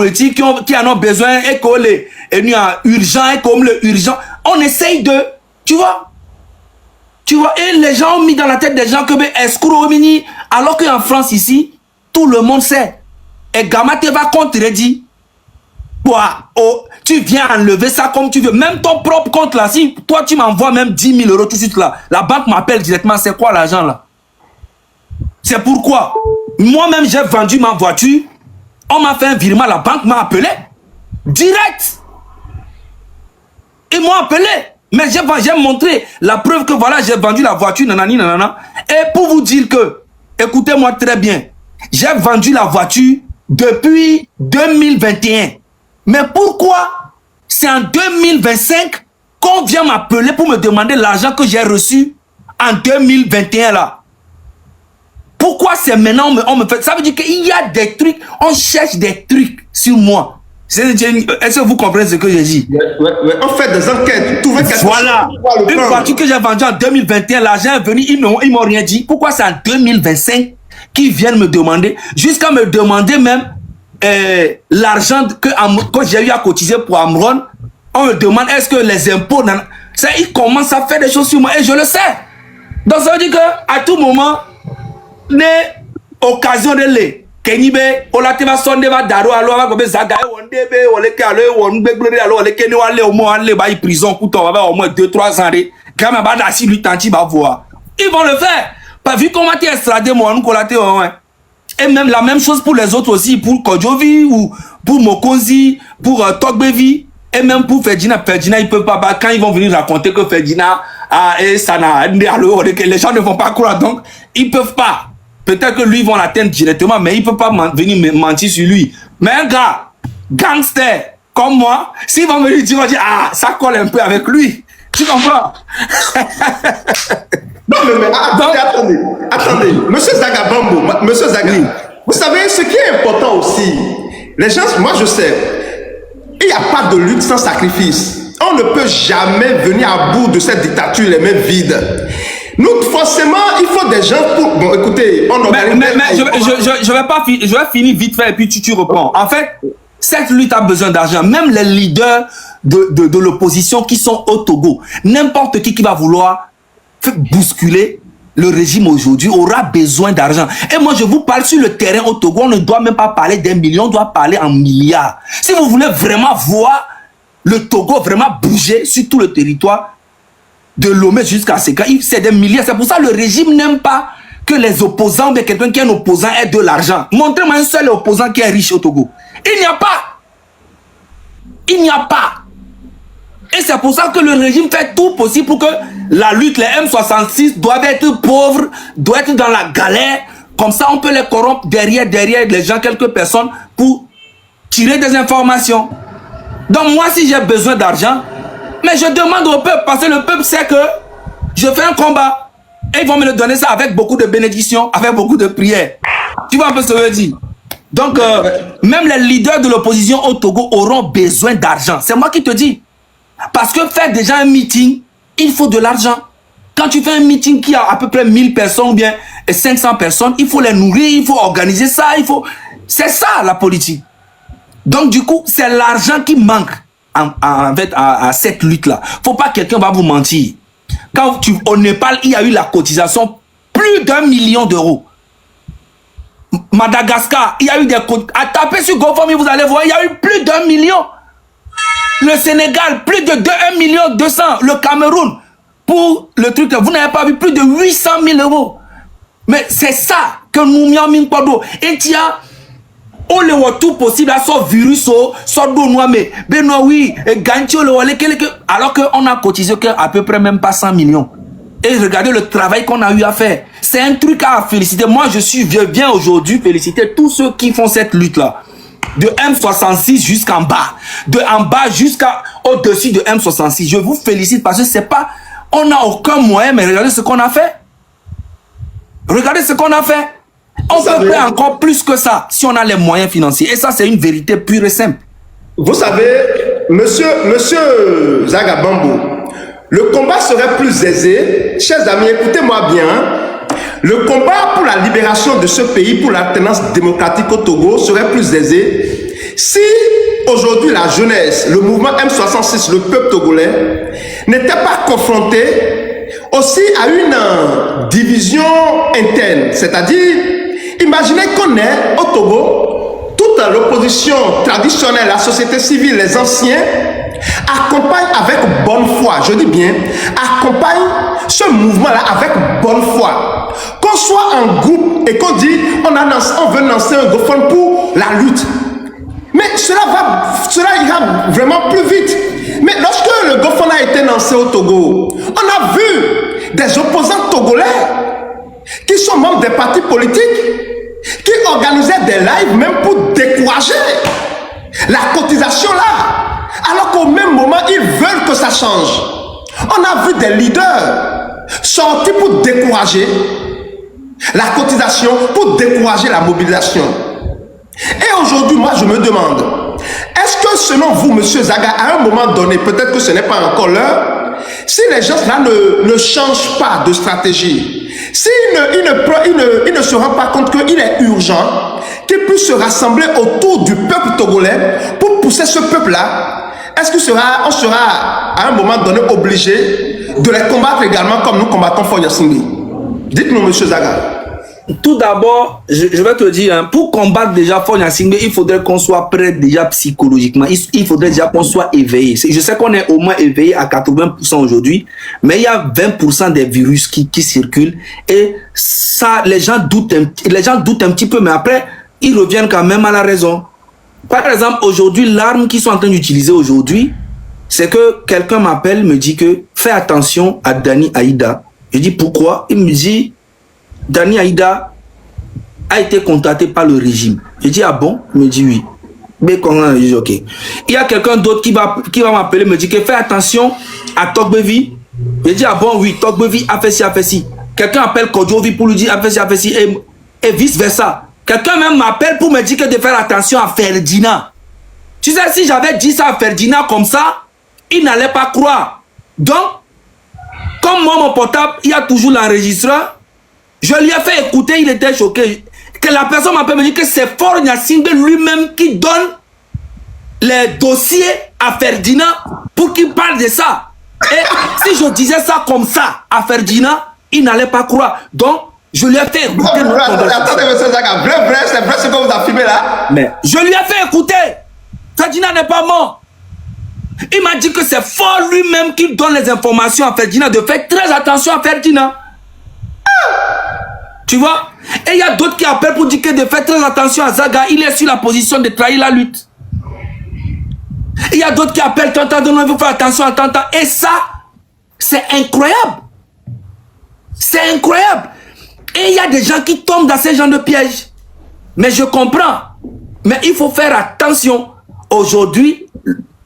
politiques qui en ont besoin et qu'on les urgent et comme le urgent. On essaye de, tu vois, et les gens ont mis dans la tête des gens que escroc mini, alors qu'en France ici, tout le monde sait. Et Gamate va contredire. Oh, tu viens enlever ça comme tu veux. Même ton propre compte là, si toi tu m'envoies même 10 000 euros tout de suite là, la banque m'appelle directement, c'est quoi l'argent là? C'est pourquoi moi-même j'ai vendu ma voiture, on m'a fait un virement, la banque m'a appelé direct. Ils m'ont appelé, mais j'ai montré la preuve que voilà, j'ai vendu la voiture, nanani, nanana. Et pour vous dire que, écoutez-moi très bien, j'ai vendu la voiture depuis 2021. Mais pourquoi c'est en 2025 qu'on vient m'appeler pour me demander l'argent que j'ai reçu en 2021 là? Pourquoi c'est maintenant on me fait? Ça veut dire qu'il y a des trucs, on cherche des trucs sur moi. Est-ce que vous comprenez ce que je dis? Ouais. On fait des enquêtes. Voilà. Une voiture que j'ai vendue en 2021, l'argent est venu, ils m'ont rien dit. Pourquoi c'est en 2025 qu'ils viennent me demander, jusqu'à me demander même l'argent que j'ai eu à cotiser pour Amron? On me demande est-ce que les impôts, ça, ils commencent à faire des choses sur moi et je le sais. Donc ça veut dire qu'à tout moment, les occasions de les Kenibe, Olateva Sonde va daro alo va comme ça gagne on debe on les cale on begbere alo les keni wale au moins aller bailler prison pour toi va au moins 2-3 ans quand même ba si lui tanti va voir. Ils vont le faire. Pas vu comment tu extradé moi on colate ouais. Et même la même chose pour les autres aussi, pour Kodjovi ou pour Mokonzi, pour Togbevi et même pour Ferdinand. Ferdinand il peut pas quand ils vont venir raconter que Ferdinand et Sana les gens ne vont pas croire donc ils peuvent pas. Peut-être que lui, ils vont l'atteindre directement, mais il ne peut pas venir mentir sur lui. Mais un gars, gangster, comme moi, s'ils vont venir dire, ah, ça colle un peu avec lui. Tu comprends? Non, mais attendez. Monsieur Zagabambo, Monsieur Zagri, vous savez, ce qui est important aussi, les gens, moi je sais, il n'y a pas de lutte sans sacrifice. On ne peut jamais venir à bout de cette dictature les mains vides. Nous, forcément, il faut des gens pour... Bon, écoutez, on organise... Mais je vais finir vite fait et puis tu reprends. En fait, cette lutte a besoin d'argent. Même les leaders de l'opposition qui sont au Togo, n'importe qui va vouloir bousculer le régime aujourd'hui aura besoin d'argent. Et moi, je vous parle sur le terrain au Togo, on ne doit même pas parler d'un million, on doit parler en milliards. Si vous voulez vraiment voir le Togo vraiment bouger sur tout le territoire, de Lomé jusqu'à Seka, c'est des milliards. C'est pour ça que le régime n'aime pas que les opposants, mais quelqu'un qui est un opposant ait de l'argent. Montrez-moi un seul opposant qui est riche au Togo. Il n'y a pas. Il n'y a pas. Et c'est pour ça que le régime fait tout possible pour que la lutte, les M66 doivent être pauvres, doivent être dans la galère. Comme ça, on peut les corrompre derrière les gens, quelques personnes, pour tirer des informations. Donc moi, si j'ai besoin d'argent, mais je demande au peuple, parce que le peuple sait que je fais un combat. Et ils vont me le donner ça avec beaucoup de bénédictions, avec beaucoup de prières. Tu vois un peu ce que je veux dire? Donc, même les leaders de l'opposition au Togo auront besoin d'argent. C'est moi qui te dis. Parce que faire déjà un meeting, il faut de l'argent. Quand tu fais un meeting qui a à peu près 1000 personnes ou bien 500 personnes, il faut les nourrir, il faut organiser ça, c'est ça la politique. Donc du coup, c'est l'argent qui manque à cette lutte-là. Faut pas que quelqu'un va vous mentir. Quand au Népal, il y a eu la cotisation plus d'1 million d'euros. Madagascar, il y a eu des cotisations. À taper sur GoFundMe, vous allez voir, il y a eu plus d'1 million. Le Sénégal, plus de 1 million 200. Le Cameroun, pour le truc, vous n'avez pas vu plus de 800 000 euros. Mais c'est ça que nous m'y avons. Et tiens, on le voit tout possible, soit virus, soit noir, mais oui, alors qu'on a cotisé à peu près même pas 100 millions. Et regardez le travail qu'on a eu à faire. C'est un truc à féliciter. Moi, je viens aujourd'hui féliciter tous ceux qui font cette lutte-là. De M66 jusqu'en bas. De en bas jusqu'à au-dessus de M66. Je vous félicite parce que c'est pas... On n'a aucun moyen, mais regardez ce qu'on a fait. Regardez ce qu'on a fait. On peut faire encore plus que ça si on a les moyens financiers. Et ça, c'est une vérité pure et simple. Vous savez, monsieur Zagabambo, le combat serait plus aisé. Chers amis, écoutez-moi bien. Le combat pour la libération de ce pays, pour l'alternance démocratique au Togo, serait plus aisé si aujourd'hui la jeunesse, le mouvement M66, le peuple togolais, n'était pas confronté aussi à une division interne, c'est-à-dire, imaginez qu'on est au Togo, toute l'opposition traditionnelle, la société civile, les anciens, accompagnent avec bonne foi, je dis bien, accompagnent ce mouvement-là avec bonne foi. Qu'on soit en groupe et qu'on dit, on veut lancer un GoFundMe pour la lutte. Mais cela ira vraiment plus vite. Mais lorsque le GoFundMe a été lancé au Togo, on a vu des opposants togolais qui sont membres des partis politiques, qui organisaient des lives même pour décourager la cotisation là. Alors qu'au même moment, ils veulent que ça change. On a vu des leaders sortis pour décourager la cotisation, pour décourager la mobilisation. Et aujourd'hui, moi, je me demande, est-ce que selon vous, M. Zaga, à un moment donné, peut-être que ce n'est pas encore l'heure, si les gens là ne changent pas de stratégie, s'ils ne se rendent pas compte qu'il est urgent qu'ils puissent se rassembler autour du peuple togolais pour pousser ce peuple-là, est-ce qu'on sera à un moment donné obligé de les combattre également comme nous combattons Fonya Singbe? Dites-nous, M. Zaga. Tout d'abord, je vais te dire, hein, pour combattre déjà Fonya Singbe, il faudrait qu'on soit prêt déjà psychologiquement. Il faudrait déjà qu'on soit éveillé. Je sais qu'on est au moins éveillé à 80% aujourd'hui, mais il y a 20% des virus qui circulent et ça, les gens doutent un petit peu, mais après, ils reviennent quand même à la raison. Par exemple, aujourd'hui, l'arme qu'ils sont en train d'utiliser aujourd'hui, c'est que quelqu'un m'appelle, me dit que fais attention à Dani Aïda. Je dis pourquoi? Il me dit Dani Aïda a été contacté par le régime. Je dis ah bon? Il me dit oui. Mais comment? Je dis ok. Il y a quelqu'un d'autre qui va m'appeler, me dit que fais attention à Togbevi. Je dis ah bon? Oui, Togbevi a fait ci. Quelqu'un appelle Kodjovi pour lui dire a fait ci et vice versa. Quelqu'un même m'appelle pour me dire que de faire attention à Ferdinand. Tu sais, si j'avais dit ça à Ferdinand comme ça, il n'allait pas croire. Donc, comme moi, mon portable, il y a toujours l'enregistreur, je lui ai fait écouter, il était choqué. Que la personne m'appelle me dire que c'est Fonya Singbe lui-même qui donne les dossiers à Ferdinand pour qu'il parle de ça. Et si je disais ça comme ça à Ferdinand, il n'allait pas croire. Donc, je lui ai fait écouter. Attendez, M. Zaga, c'est vrai ce que vous affirmez là? Mais je lui ai fait écouter. Ferdinand n'est pas mort. Il m'a dit que c'est fort lui-même qui donne les informations à Ferdinand, de faire très attention à Ferdinand. Tu vois? Et il y a d'autres qui appellent pour dire que de faire très attention à Zaga, il est sur la position de trahir la lutte. Il y a d'autres qui appellent Tantan, il faut faire attention à Tantan. Et ça, c'est incroyable. C'est incroyable. Et il y a des gens qui tombent dans ces genres de pièges. Mais je comprends. Mais il faut faire attention. Aujourd'hui,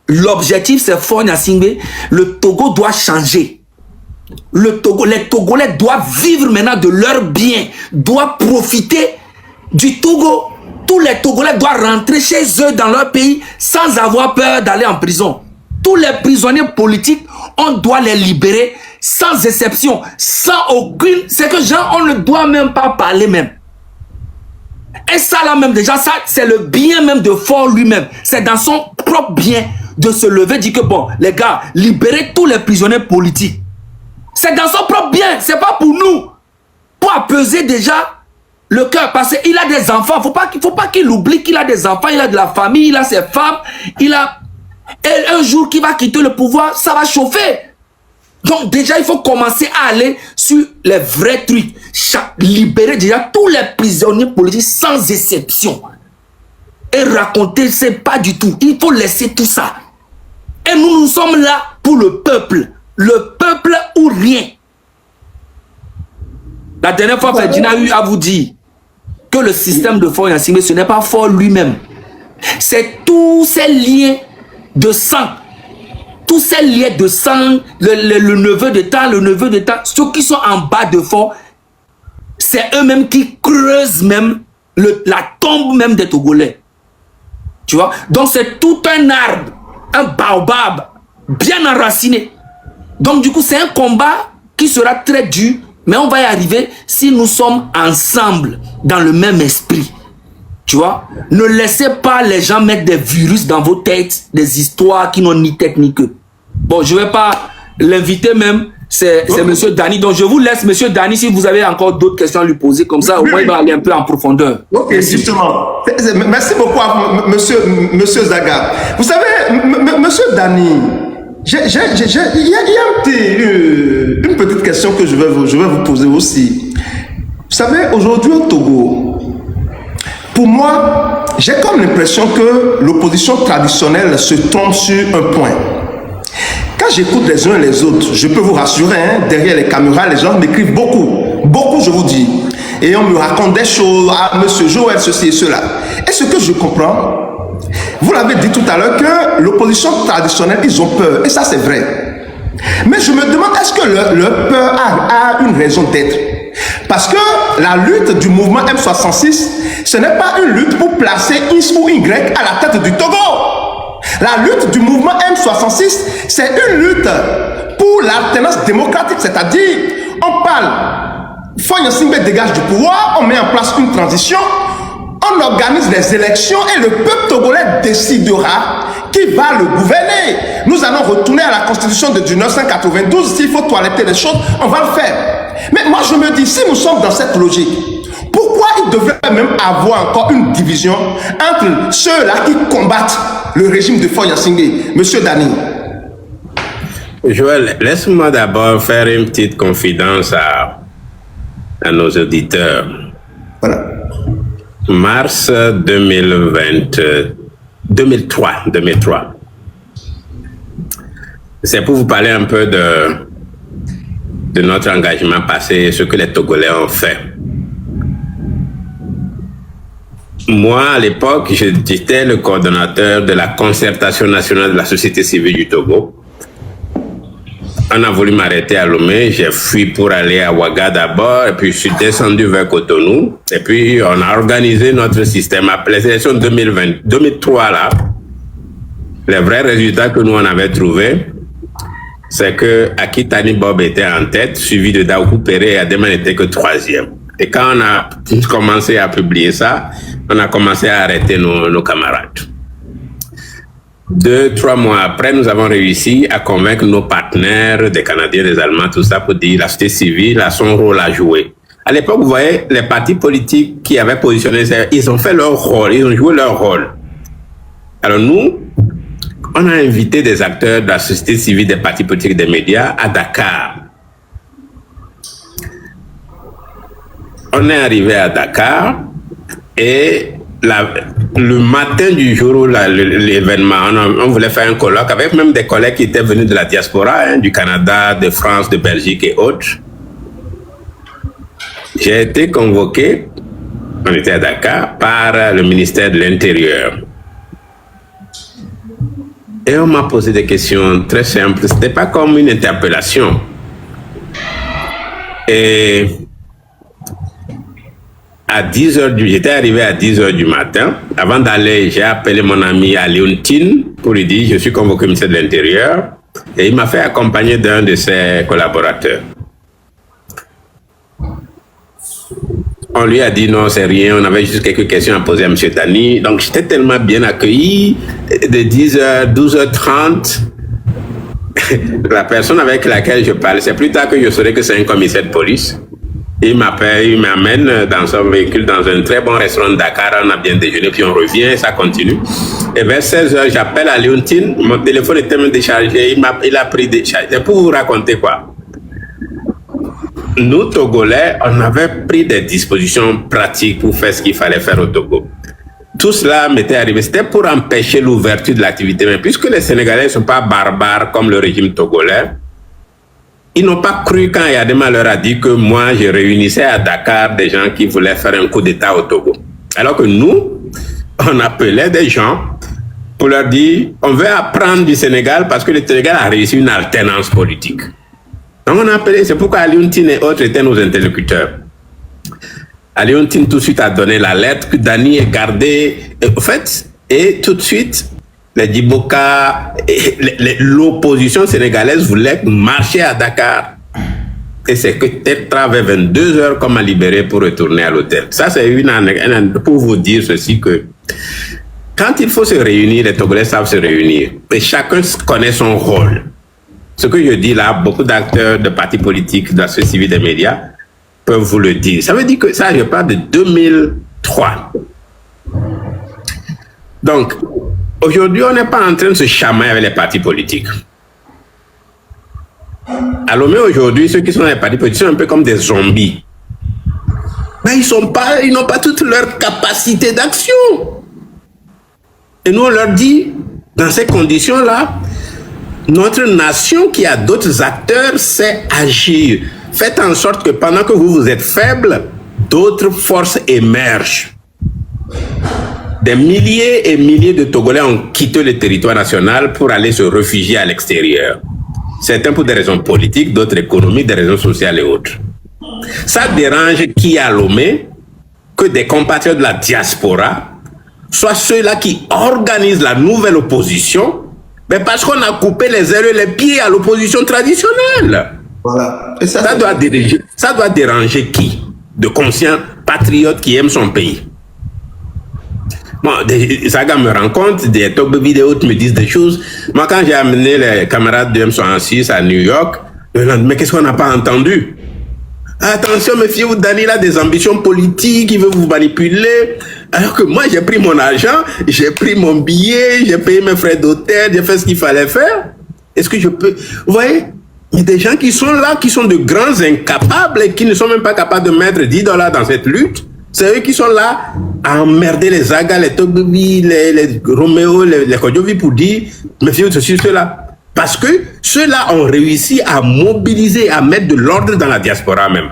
l'objectif c'est Fonya Singbe. Le Togo doit changer. Les Togolais doivent vivre maintenant de leurs biens, doivent profiter du Togo. Tous les Togolais doivent rentrer chez eux dans leur pays sans avoir peur d'aller en prison. Tous les prisonniers politiques, on doit les libérer sans exception, sans aucune... C'est que gens, on ne doit même pas parler même. Et ça là même déjà, ça c'est le bien même de Fort lui-même. C'est dans son propre bien de se lever, dire que bon, les gars, libérez tous les prisonniers politiques. C'est dans son propre bien, c'est pas pour nous. Pour apaiser déjà le cœur, parce qu'il a des enfants. Faut pas qu'il oublie qu'il a des enfants, il a de la famille, il a ses femmes, il a... Et un jour qu'il va quitter le pouvoir, ça va chauffer. Donc déjà, il faut commencer à aller sur les vrais trucs. Libérer déjà tous les prisonniers politiques sans exception. Et raconter, c'est pas du tout. Il faut laisser tout ça. Et nous sommes là pour le peuple. Le peuple ou rien. La dernière fois, Ferdinand a eu à vous dire que le système de Fonya Singbe, ce n'est pas fort lui-même. C'est tous ces liens de sang. Tous ces liens de sang, le neveu de temps, ceux qui sont en bas de fort, c'est eux-mêmes qui creusent même la tombe même des Togolais. Tu vois? Donc c'est tout un arbre, un baobab, bien enraciné. Donc du coup, c'est un combat qui sera très dur, mais on va y arriver si nous sommes ensemble, dans le même esprit. Tu vois? Ne laissez pas les gens mettre des virus dans vos têtes, des histoires qui n'ont ni tête ni queue. Bon, je vais pas l'inviter même, c'est Monsieur Dani. Donc, je vous laisse, Monsieur Dani, si vous avez encore d'autres questions à lui poser, comme ça, au moins, il va aller un peu en profondeur. Ok, justement. Merci beaucoup à monsieur Zaga. Vous savez, Monsieur Dani, il y a une petite question que je vais vous poser aussi. Vous savez, aujourd'hui au Togo, pour moi, j'ai comme l'impression que l'opposition traditionnelle se trompe sur un point. Quand j'écoute les uns et les autres, je peux vous rassurer, hein, derrière les caméras, les gens m'écrivent beaucoup, je vous dis. Et on me raconte des choses, ah, Monsieur Joël, ceci et cela. Et ce que je comprends, vous l'avez dit tout à l'heure, que l'opposition traditionnelle, ils ont peur, et ça c'est vrai. Mais je me demande, est-ce que leur peur a une raison d'être? Parce que la lutte du mouvement M66, ce n'est pas une lutte pour placer X ou Y à la tête du Togo. La lutte du mouvement M66, c'est une lutte pour l'alternance démocratique, c'est-à-dire, on parle, Fagne Singbe dégage du pouvoir, on met en place une transition, on organise les élections et le peuple togolais décidera qui va le gouverner. Nous allons retourner à la constitution de 1992, s'il faut toiletter les choses, on va le faire. Mais moi je me dis, si nous sommes dans cette logique, pourquoi il devrait même avoir encore une division entre ceux-là qui combattent le régime de Fagne Singbe? Monsieur Dani. Joël, laisse-moi d'abord faire une petite confidence à nos auditeurs. Voilà. Mars 2003. C'est pour vous parler un peu de notre engagement passé et ce que les Togolais ont fait. Moi, à l'époque, j'étais le coordonnateur de la concertation nationale de la société civile du Togo. On a voulu m'arrêter à Lomé, j'ai fui pour aller à Ouaga d'abord, et puis je suis descendu vers Cotonou, et puis on a organisé notre système. Après les élections 2003, là, les vrais résultats que nous on avait trouvés, c'est que Akitani Bob était en tête, suivi de Daoukou Péré et Adema n'était que troisième. Et quand on a commencé à publier ça, on a commencé à arrêter nos camarades. 2-3 mois après, nous avons réussi à convaincre nos partenaires, des Canadiens, des Allemands, tout ça, pour dire la société civile a son rôle à jouer. À l'époque, vous voyez, les partis politiques qui avaient positionné, ils ont fait leur rôle, ils ont joué leur rôle. Alors nous, on a invité des acteurs de la société civile, des partis politiques, des médias à Dakar. On est arrivé à Dakar et le matin du jour où l'événement, on voulait faire un colloque avec même des collègues qui étaient venus de la diaspora, hein, du Canada, de France, de Belgique et autres. J'ai été convoqué, on était à Dakar, par le ministère de l'Intérieur. Et on m'a posé des questions très simples. Ce n'était pas comme une interpellation. Et à 10h j'étais arrivé à 10h du matin. Avant d'aller, j'ai appelé mon ami Aliontine pour lui dire je suis convoqué au ministère de l'Intérieur et il m'a fait accompagner d'un de ses collaborateurs. On lui a dit non, c'est rien, on avait juste quelques questions à poser à M. Dani. Donc j'étais tellement bien accueilli de 10h, 12h30. La personne avec laquelle je parle, c'est plus tard que je saurais que c'est un commissaire de police. Il m'appelle, il m'amène dans son véhicule dans un très bon restaurant de Dakar, on a bien déjeuné, puis on revient, ça continue. Et vers 16h, j'appelle à Léontine, mon téléphone était même déchargé, il a pris décharge. C'est pour vous raconter quoi? Nous, Togolais, on avait pris des dispositions pratiques pour faire ce qu'il fallait faire au Togo. Tout cela m'était arrivé, c'était pour empêcher l'ouverture de l'activité. Mais puisque les Sénégalais ne sont pas barbares comme le régime togolais, ils n'ont pas cru quand Yadema leur a dit que moi, je réunissais à Dakar des gens qui voulaient faire un coup d'État au Togo. Alors que nous, on appelait des gens pour leur dire, on veut apprendre du Sénégal parce que le Sénégal a réussi une alternance politique. Donc on a appelé, c'est pourquoi Aliontine et autres étaient nos interlocuteurs. Aliontine tout de suite a donné la lettre que Dani est gardé, en fait, et tout de suite, les Djiboka, l'opposition sénégalaise voulait marcher à Dakar. Et c'est que Tetra avait 22 heures comme à libérer pour retourner à l'hôtel. Ça, c'est une anecdote pour vous dire ceci que quand il faut se réunir, les Togolais savent se réunir. Et chacun connaît son rôle. Ce que je dis là, beaucoup d'acteurs de partis politiques, de la société civile, des médias peuvent vous le dire. Ça veut dire que ça, je parle de 2003. Donc, aujourd'hui, on n'est pas en train de se chamailler avec les partis politiques. À Lomé, aujourd'hui, ceux qui sont dans les partis politiques sont un peu comme des zombies. Mais ils n'ont pas toute leur capacité d'action. Et nous, on leur dit, dans ces conditions-là, notre nation qui a d'autres acteurs sait agir. Faites en sorte que pendant que vous êtes faible, d'autres forces émergent. Des milliers et milliers de Togolais ont quitté le territoire national pour aller se réfugier à l'extérieur. Certains pour des raisons politiques, d'autres économiques, des raisons sociales et autres. Ça dérange qui à Lomé que des compatriotes de la diaspora soient ceux-là qui organisent la nouvelle opposition, mais parce qu'on a coupé les ailes et les pieds à l'opposition traditionnelle. Voilà. Et Ça doit déranger qui? De conscients patriotes qui aiment son pays. Bon, des sagas me rencontrent, des top vidéos me disent des choses. Moi, quand j'ai amené les camarades de M66 à New York, le lendemain, qu'est-ce qu'on n'a pas entendu? Attention, méfiez-vous, Daniel a des ambitions politiques, il veut vous manipuler. Alors que moi, j'ai pris mon argent, j'ai pris mon billet, j'ai payé mes frais d'hôtel, j'ai fait ce qu'il fallait faire. Est-ce que je peux... Vous voyez, il y a des gens qui sont là, qui sont de grands incapables et qui ne sont même pas capables de mettre $10 dans cette lutte. C'est eux qui sont là à emmerder les Zaga, les Togobi, les Roméo, les Kodjovi pour dire, méfiez-vous de ceci, cela. Parce que ceux-là ont réussi à mobiliser, à mettre de l'ordre dans la diaspora même.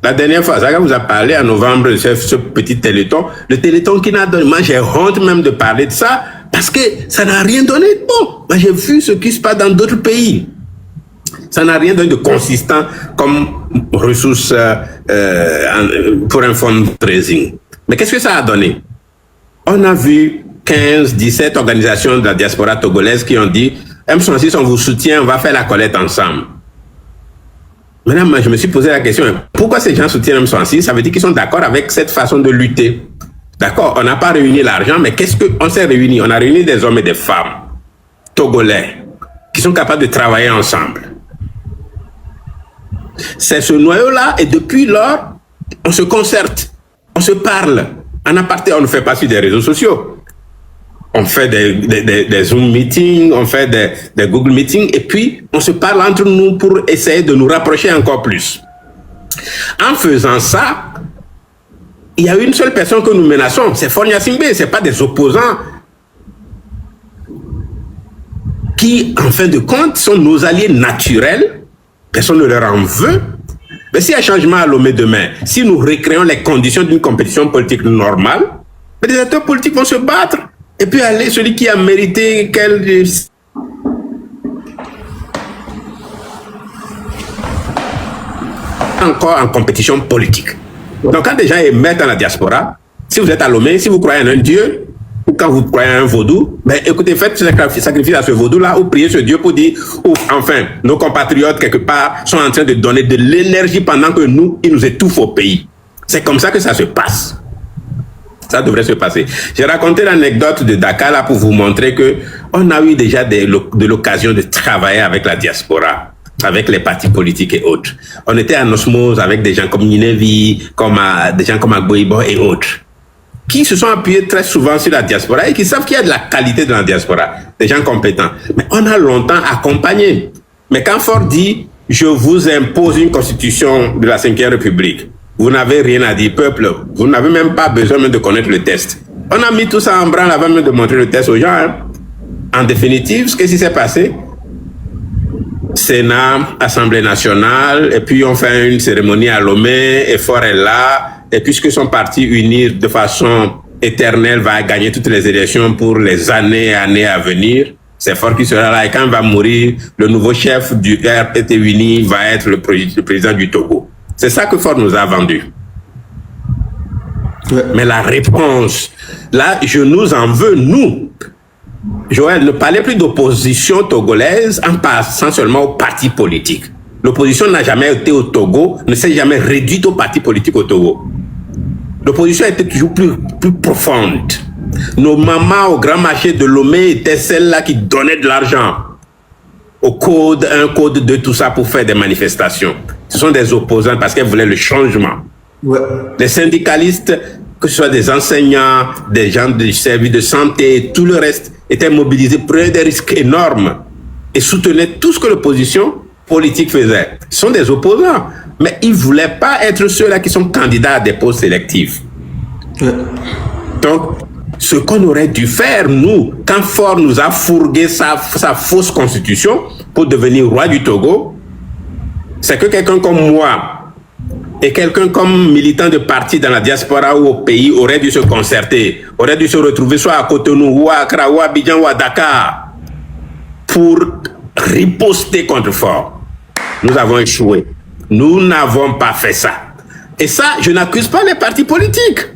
La dernière fois, Zaga vous a parlé en novembre de ce petit téléthon. Le téléthon qui n'a donné, moi j'ai honte même de parler de ça, parce que ça n'a rien donné de bon. Moi j'ai vu ce qui se passe dans d'autres pays. Ça n'a rien donné de consistant comme ressource pour un fundraising. Mais qu'est-ce que ça a donné? On a vu 15, 17 organisations de la diaspora togolaise qui ont dit M66, on vous soutient, on va faire la collecte ensemble. Maintenant, moi, je me suis posé la question, pourquoi ces gens soutiennent M66? Ça veut dire qu'ils sont d'accord avec cette façon de lutter. D'accord, on n'a pas réuni l'argent, mais qu'est-ce qu'on s'est réuni? On a réuni des hommes et des femmes togolais qui sont capables de travailler ensemble. C'est ce noyau-là, et depuis lors, on se concerte, on se parle. En aparté, on ne fait pas sur des réseaux sociaux. On fait des Zoom meetings, on fait des Google meetings, et puis on se parle entre nous pour essayer de nous rapprocher encore plus. En faisant ça, il y a une seule personne que nous menaçons, c'est Fornia Singbe, ce n'est pas des opposants qui, en fin de compte, sont nos alliés naturels. Personne ne leur en veut. Mais s'il y a changement à Lomé demain, si nous recréons les conditions d'une compétition politique normale, les acteurs politiques vont se battre. Et puis aller, celui qui a mérité encore en compétition politique. Donc quand des gens émergent dans la diaspora, si vous êtes à Lomé, si vous croyez en un Dieu, ou quand vous croyez en un vaudou, ben écoutez, faites ce sacrifice à ce vaudou-là, ou priez ce Dieu pour dire, enfin, nos compatriotes, quelque part, sont en train de donner de l'énergie pendant que nous, ils nous étouffent au pays. C'est comme ça que ça se passe. Ça devrait se passer. J'ai raconté l'anecdote de Dakar là pour vous montrer que on a eu déjà de l'occasion de travailler avec la diaspora, avec les partis politiques et autres. On était en osmose avec des gens comme Ninevi, des gens comme Agboibo et autres, qui se sont appuyés très souvent sur la diaspora et qui savent qu'il y a de la qualité dans la diaspora, des gens compétents. Mais on a longtemps accompagné. Mais quand Ford dit « Je vous impose une constitution de la 5e République », vous n'avez rien à dire, peuple. Vous n'avez même pas besoin même de connaître le test. On a mis tout ça en branle avant même de montrer le test aux gens. Hein. En définitive, ce qui s'est passé, Sénat, Assemblée nationale, et puis on fait une cérémonie à Lomé, et Fort est là, et puisque son parti unir de façon éternelle va gagner toutes les élections pour les années à venir, c'est Fort qui sera là, et quand il va mourir, le nouveau chef du RPT uni va être le président du Togo. C'est ça que Ford nous a vendu. Ouais. Mais la réponse, là, je nous en veux, nous. Joël, ne parlez plus d'opposition togolaise en passant seulement aux partis politiques. L'opposition n'a jamais été au Togo, ne s'est jamais réduite au parti politique au Togo. L'opposition était toujours plus profonde. Nos mamans au grand marché de Lomé étaient celles-là qui donnaient de l'argent au code 1, code 2, tout ça pour faire des manifestations. Ce sont des opposants parce qu'elles voulaient le changement. Ouais. Les syndicalistes, que ce soit des enseignants, des gens du service de santé, tout le reste, étaient mobilisés, prenaient des risques énormes et soutenaient tout ce que l'opposition politique faisait. Ce sont des opposants, mais ils ne voulaient pas être ceux-là qui sont candidats à des postes sélectifs. Ouais. Donc, ce qu'on aurait dû faire, nous, quand Faure nous a fourgué sa fausse constitution pour devenir roi du Togo, c'est que quelqu'un comme moi et quelqu'un comme militant de parti dans la diaspora ou au pays aurait dû se concerter, aurait dû se retrouver soit à Cotonou, ou à Accra, ou à Abidjan, ou à Dakar, pour riposter contre Faure. Nous avons échoué. Nous n'avons pas fait ça. Et ça, je n'accuse pas les partis politiques.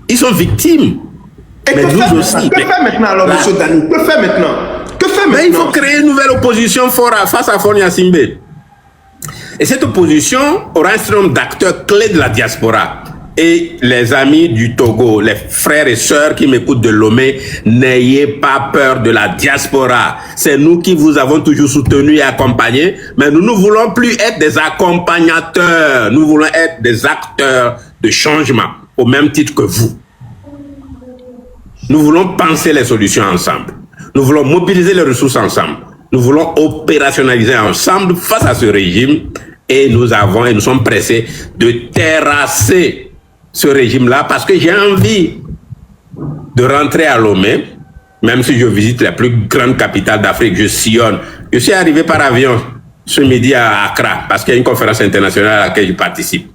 Ils sont victimes. Et mais nous aussi. Que faire maintenant alors, M. Dani? Que faire maintenant? Que faire maintenant? Mais il faut créer une nouvelle opposition face à Faure Gnassingbé. Et cette opposition aura un certain nombre d'acteurs clés de la diaspora. Et les amis du Togo, les frères et sœurs qui m'écoutent de Lomé, n'ayez pas peur de la diaspora. C'est nous qui vous avons toujours soutenu et accompagné, mais nous ne voulons plus être des accompagnateurs. Nous voulons être des acteurs de changement, au même titre que vous. Nous voulons penser les solutions ensemble. Nous voulons mobiliser les ressources ensemble. Nous voulons opérationnaliser ensemble face à ce régime et nous sommes pressés de terrasser ce régime-là parce que j'ai envie de rentrer à Lomé, même si je visite les plus grandes capitales d'Afrique, je sillonne. Je suis arrivé par avion ce midi à Accra parce qu'il y a une conférence internationale à laquelle je participe.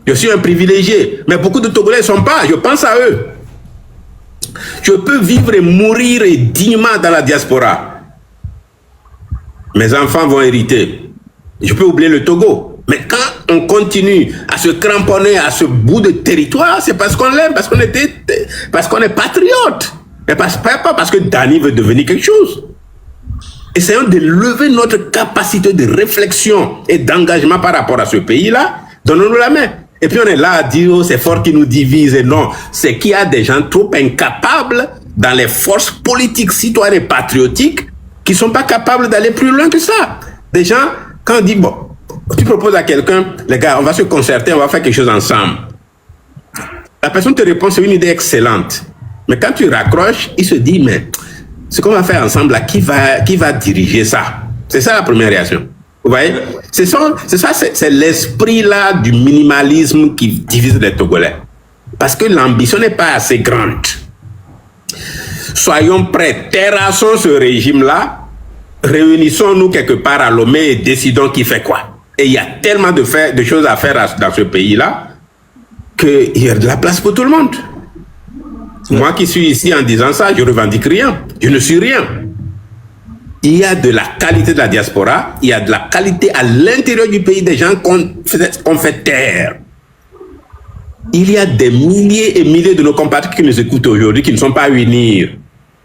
Je suis un privilégié, mais beaucoup de Togolais ne sont pas, je pense à eux. Je peux vivre et mourir dignement dans la diaspora. Mes enfants vont hériter. Je peux oublier le Togo. Mais quand on continue à se cramponner à ce bout de territoire, c'est parce qu'on l'aime, parce qu'on est patriote. Mais pas parce que Dani veut devenir quelque chose. Essayons de lever notre capacité de réflexion et d'engagement par rapport à ce pays-là. Donnons-nous la main. Et puis on est là à dire, oh, c'est Faure qui nous divise. Et non, c'est qu'il y a des gens trop incapables dans les forces politiques, citoyennes et patriotiques qui ne sont pas capables d'aller plus loin que ça. Des gens, quand on dit, bon, tu proposes à quelqu'un, les gars, on va se concerter, on va faire quelque chose ensemble. La personne te répond, c'est une idée excellente. Mais quand tu raccroches, il se dit, mais ce qu'on va faire ensemble, là, qui va diriger ça? C'est ça la première réaction. Vous voyez? C'est l'esprit-là du minimalisme qui divise les Togolais. Parce que l'ambition n'est pas assez grande. Soyons prêts, terrassons ce régime-là, réunissons-nous quelque part à Lomé et décidons qui fait quoi. Et il y a tellement de choses à faire dans ce pays-là qu'il y a de la place pour tout le monde. Moi qui suis ici en disant ça, je ne revendique rien. Je ne suis rien. Il y a de la qualité de la diaspora, il y a de la qualité à l'intérieur du pays des gens qu'on fait taire. Il y a des milliers et milliers de nos compatriotes qui nous écoutent aujourd'hui, qui ne sont pas à unir,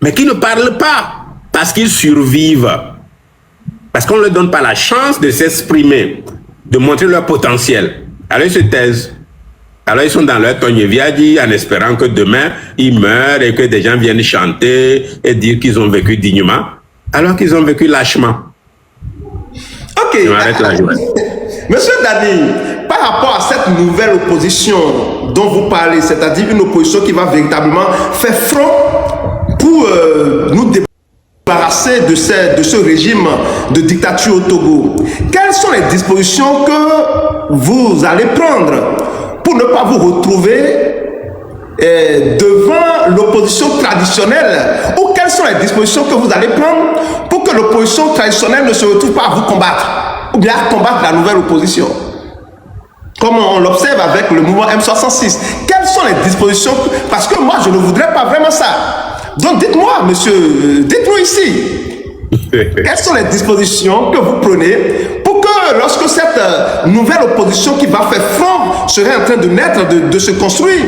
mais qui ne parlent pas parce qu'ils survivent. Parce qu'on ne leur donne pas la chance de s'exprimer, de montrer leur potentiel. Alors ils se taisent. Alors ils sont dans leur Togneviadi en espérant que demain, ils meurent et que des gens viennent chanter et dire qu'ils ont vécu dignement, alors qu'ils ont vécu lâchement. Ok. On arrête là, Monsieur Dani, par rapport à cette nouvelle opposition dont vous parlez, c'est-à-dire une opposition qui va véritablement faire front pour nous débarrasser de ce régime de dictature au Togo, quelles sont les dispositions que vous allez prendre pour ne pas vous retrouver devant l'opposition traditionnelle, ou quelles sont les dispositions que vous allez prendre pour que l'opposition traditionnelle ne se retrouve pas à vous combattre, ou bien à combattre la nouvelle opposition, comme on l'observe avec le mouvement M66. Quelles sont les dispositions? Parce que moi, je ne voudrais pas vraiment ça. Donc, dites-moi, monsieur, dites-nous ici, quelles sont les dispositions que vous prenez pour que lorsque cette nouvelle opposition qui va faire front serait en train de naître, de se construire,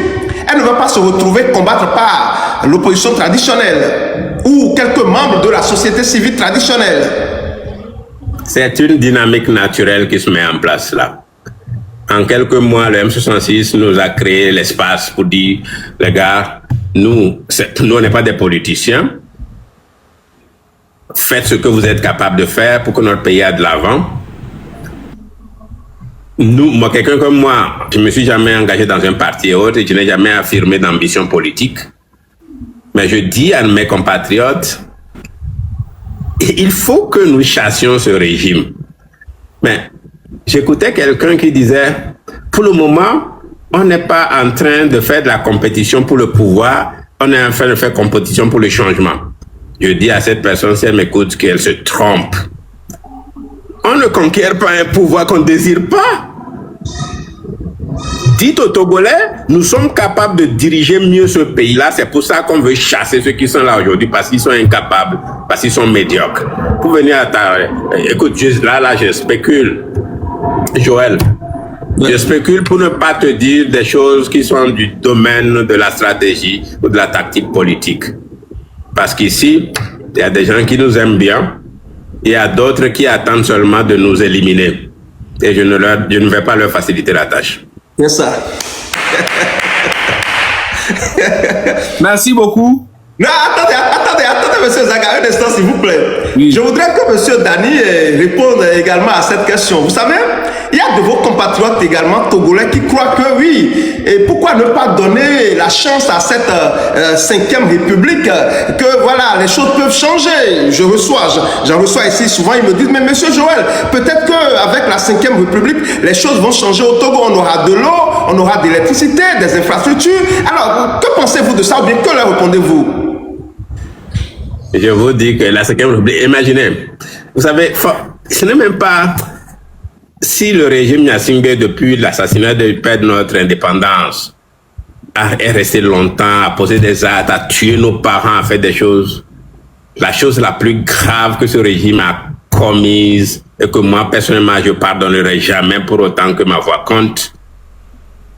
elle ne va pas se retrouver combattre par l'opposition traditionnelle ou quelques membres de la société civile traditionnelle? C'est une dynamique naturelle qui se met en place là. En quelques mois, le M66 nous a créé l'espace pour dire, les gars, nous on n'est pas des politiciens. Faites ce que vous êtes capable de faire pour que notre pays aille de l'avant. Moi, quelqu'un comme moi, je ne me suis jamais engagé dans un parti et autre et je n'ai jamais affirmé d'ambition politique. Mais je dis à mes compatriotes, il faut que nous chassions ce régime. Mais j'écoutais quelqu'un qui disait, pour le moment, on n'est pas en train de faire de la compétition pour le pouvoir, on est en train de faire compétition pour le changement. Je dis à cette personne, si elle m'écoute, qu'elle se trompe. On ne conquiert pas un pouvoir qu'on ne désire pas. Dites aux Togolais, nous sommes capables de diriger mieux ce pays-là. C'est pour ça qu'on veut chasser ceux qui sont là aujourd'hui, parce qu'ils sont incapables, parce qu'ils sont médiocres. Pour venir à ta... Écoute, là, je spécule. Joël, je spécule pour ne pas te dire des choses qui sont du domaine de la stratégie ou de la tactique politique. Parce qu'ici, il y a des gens qui nous aiment bien. Il y a d'autres qui attendent seulement de nous éliminer. Et je ne vais pas leur faciliter la tâche. C'est ça. Merci beaucoup. Non, attendez, monsieur Zaga, un instant, s'il vous plaît. Oui. Je voudrais que monsieur Dani réponde également à cette question. Vous savez, il y a de vos compatriotes également togolais qui croient que oui. Et pourquoi ne pas donner la chance à cette 5e République que voilà, les choses peuvent changer. J'en reçois ici souvent, ils me disent, mais monsieur Joël, peut-être qu'avec la 5e République, les choses vont changer au Togo. On aura de l'eau, on aura de l'électricité, des infrastructures. Alors, que pensez-vous de ça ou bien que leur répondez-vous? Je vous dis que la 5e République, imaginez, vous savez, ce n'est même pas si le régime Gnassingbé, depuis l'assassinat du père de notre indépendance, est resté longtemps à poser des actes, à tuer nos parents, à faire des choses. La chose la plus grave que ce régime a commise et que moi, personnellement, je ne pardonnerai jamais pour autant que ma voix compte,